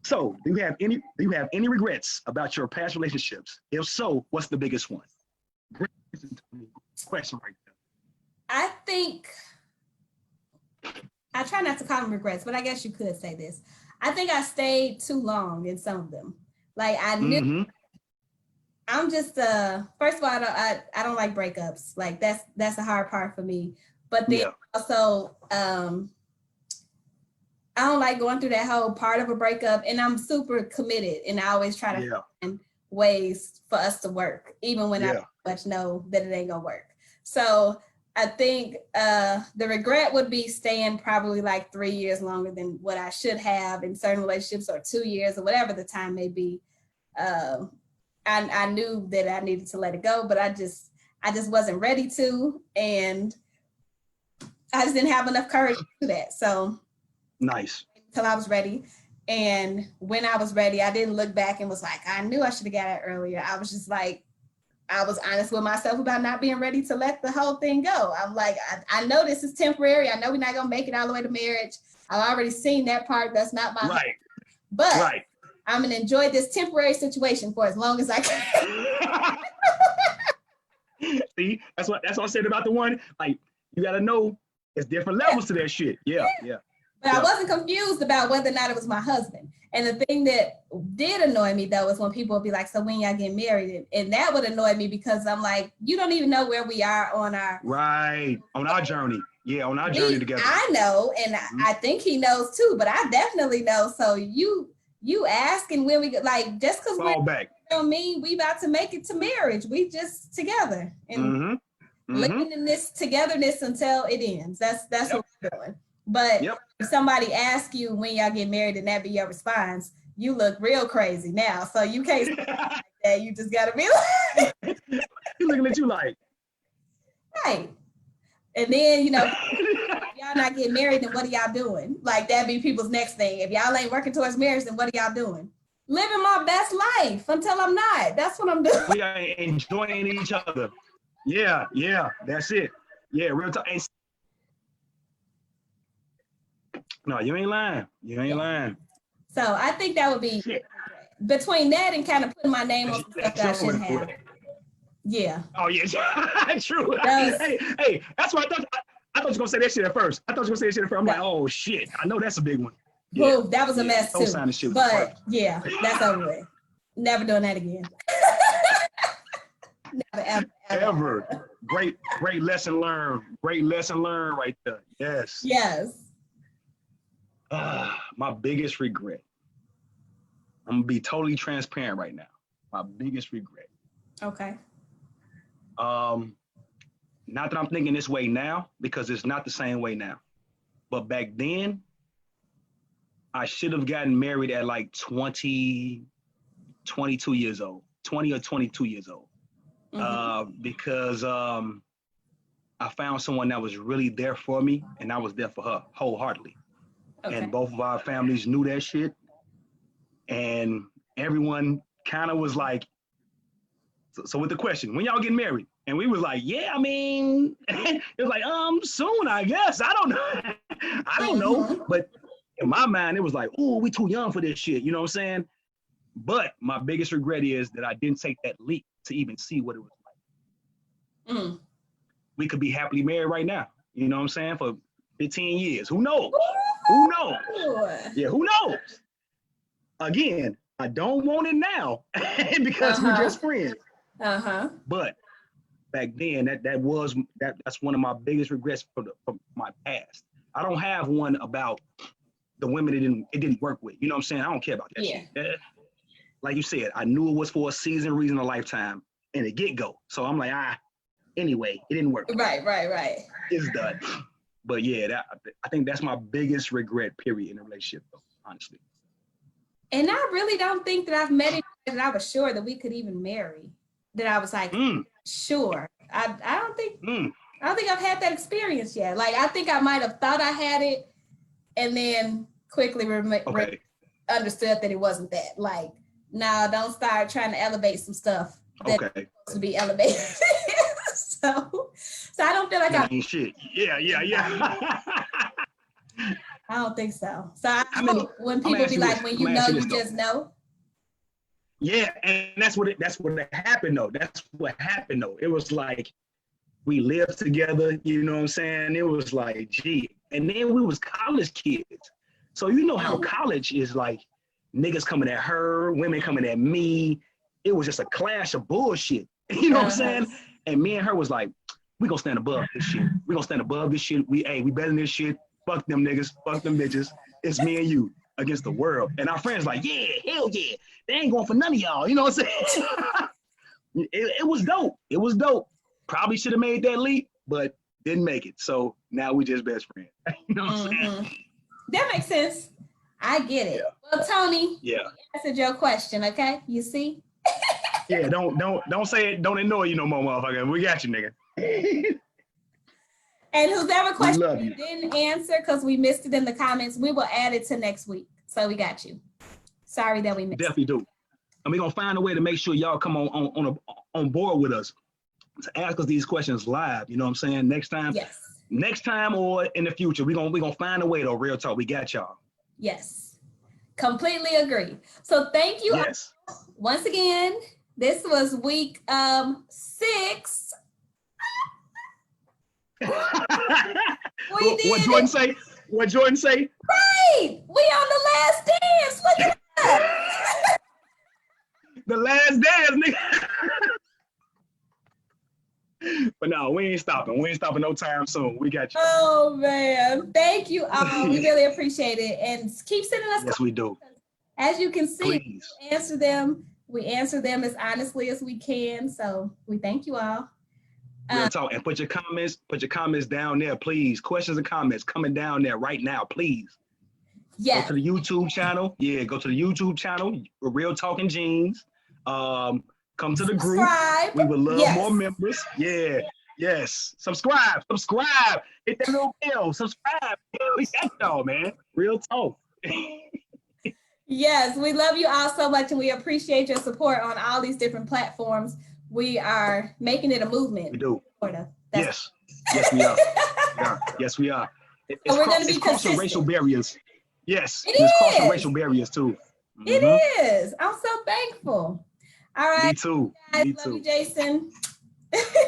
So, do you have any regrets about your past relationships? If so, what's the biggest one? Great question right there. I think I try not to call them regrets, but I guess you could say this. I think I stayed too long in some of them. Like I knew. I'm just first of all, I don't like breakups. Like that's a hard part for me. But then also I don't like going through that whole part of a breakup, and I'm super committed, and I always try to find ways for us to work, even when I pretty much know that it ain't gonna work. So I think the regret would be staying probably like 3 years longer than what I should have in certain relationships, or 2 years, or whatever the time may be. I knew that I needed to let it go, but I just wasn't ready to, and I just didn't have enough courage to do that. So nice. Until I was ready. And when I was ready, I didn't look back and was like, I knew I should have got it earlier. I was just like, I was honest with myself about not being ready to let the whole thing go. I'm like, I know this is temporary. I know we're not gonna make it all the way to marriage. I've already seen that part. That's not my right. But I'm gonna enjoy this temporary situation for as long as I can. See, that's what I said about the one. Like, you gotta know there's different levels to that shit. Yeah. But I wasn't confused about whether or not it was my husband. And the thing that did annoy me, though, is when people would be like, so when y'all get married? And that would annoy me, because I'm like, you don't even know where we are on our... Right, on our journey. Yeah, on our journey together. I know, and I think he knows too, but I definitely know. So you asking when we, like, just because we're back. Don't mean we about to make it to marriage. We just together. And living in this togetherness until it ends. That's what we're doing. But if somebody asks you when y'all get married and that be your response, you look real crazy now. So you can't say like that. You just gotta be like, he's looking at you like, right. And then, you know, if y'all not getting married, then what are y'all doing? Like, that'd be people's next thing. If y'all ain't working towards marriage, then what are y'all doing? Living my best life until I'm not. That's what I'm doing. We are enjoying each other. Yeah, that's it. Yeah, real talk. No, you ain't lying. So I think that would be between that and kind of putting my name on stuff that I shouldn't have. Yeah. Oh yeah, true. Hey, that's what I thought. I thought you were gonna say that shit at first. I'm like, oh shit, I know that's a big one. Yeah. Ooh, that was a mess too. But yeah, that's over with. Never doing that again. Never, ever. Great lesson learned. Great lesson learned right there. Yes. My biggest regret. I'm gonna be totally transparent right now. My biggest regret. Okay. Not that I'm thinking this way now, because it's not the same way now. But back then, I should have gotten married at like 20 or 22 years old. Because I found someone that was really there for me, and I was there for her wholeheartedly. and both of our families knew that shit. And everyone kind of was like, so with the question, when y'all getting married? And we was like, yeah, I mean, it was like, soon, I guess. I don't know. I don't know. But in my mind, it was like, oh, we too young for this shit. You know what I'm saying? But my biggest regret is that I didn't take that leap to even see what it was like. We could be happily married right now. You know what I'm saying? For 15 years. Who knows? Who knows? Yeah, who knows? Again, I don't want it now because we're just friends. But back then, that's one of my biggest regrets from my past. I don't have one about the women it didn't work with. You know what I'm saying? I don't care about that shit. Like you said, I knew it was for a season, reason, a lifetime, and a get-go. So I'm like, anyway, it didn't work. Right. It's done. But yeah, I think that's my biggest regret, period, in a relationship, though, honestly. And I really don't think that I've met anyone that I was sure that we could even marry. That I was like, sure. I don't think I've had that experience yet. Like, I think I might have thought I had it, and then quickly understood that it wasn't that. Like, no, don't start trying to elevate some stuff that's supposed to be elevated. So I don't feel like I ain't shit. Yeah. I don't think so. So I hope when people be like, when you know, you just know. Yeah, and that's what happened though. It was like we lived together, you know what I'm saying? It was like, gee. And then we was college kids. So you know how college is like, niggas coming at her, women coming at me. It was just a clash of bullshit. You know what I'm saying? And me and her was like, we gonna stand above this shit. We gonna stand above this shit. We better than this shit. Fuck them niggas. Fuck them bitches. It's me and you against the world. And our friends like, yeah, hell yeah. They ain't going for none of y'all. You know what I'm saying? It was dope. It was dope. Probably should have made that leap, but didn't make it. So now we just best friends. You know what I'm saying? That makes sense. I get it. Well, Tony, you answered your question, okay? You see? Yeah, don't say it. Don't ignore you no more, motherfucker. We got you, nigga. And whoever question you didn't answer because we missed it in the comments, we will add it to next week. So we got you. Sorry that we missed Definitely do. And we're going to find a way to make sure y'all come on board with us to ask us these questions live. You know what I'm saying? Next time. Yes. Next time or in the future, we're gonna find a way though. Real talk. We got y'all. Yes. Completely agree. So thank you once again. This was week 6. What Jordan say? Right. We on the last dance. Look at that. The last dance, nigga. But no, we ain't stopping. We ain't stopping no time soon. We got you. Oh man. Thank you all. We really appreciate it. And keep sending us Yes, we do. As you can see, Please. we answer them. We answer them as honestly as we can. So we thank you all. Real talk. And put your comments down there, please. Questions and comments coming down there right now, please. Yeah. Go to the YouTube channel. Yeah, go to the YouTube channel, Real Talking Jeans. Come to the group. We would love more members. Yeah. Yes. Subscribe. Hit that little bell. Subscribe. We got y'all, man. Real talk. Yes, we love you all so much, and we appreciate your support on all these different platforms. We are making it a movement. We do. Yes, we are. Yes, we are. It's crossing racial barriers. Yes, it's crossing racial barriers too. It is. I'm so thankful. All right. Me too. Guys, Me love too. you, Jason.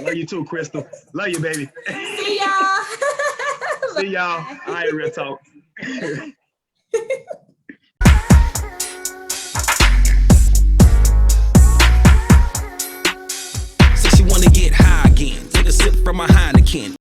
Love you too, Crystal. Love you, baby. See y'all. See y'all. All right, Real Talk. Said she wanna get high again. Take a sip from my Heineken.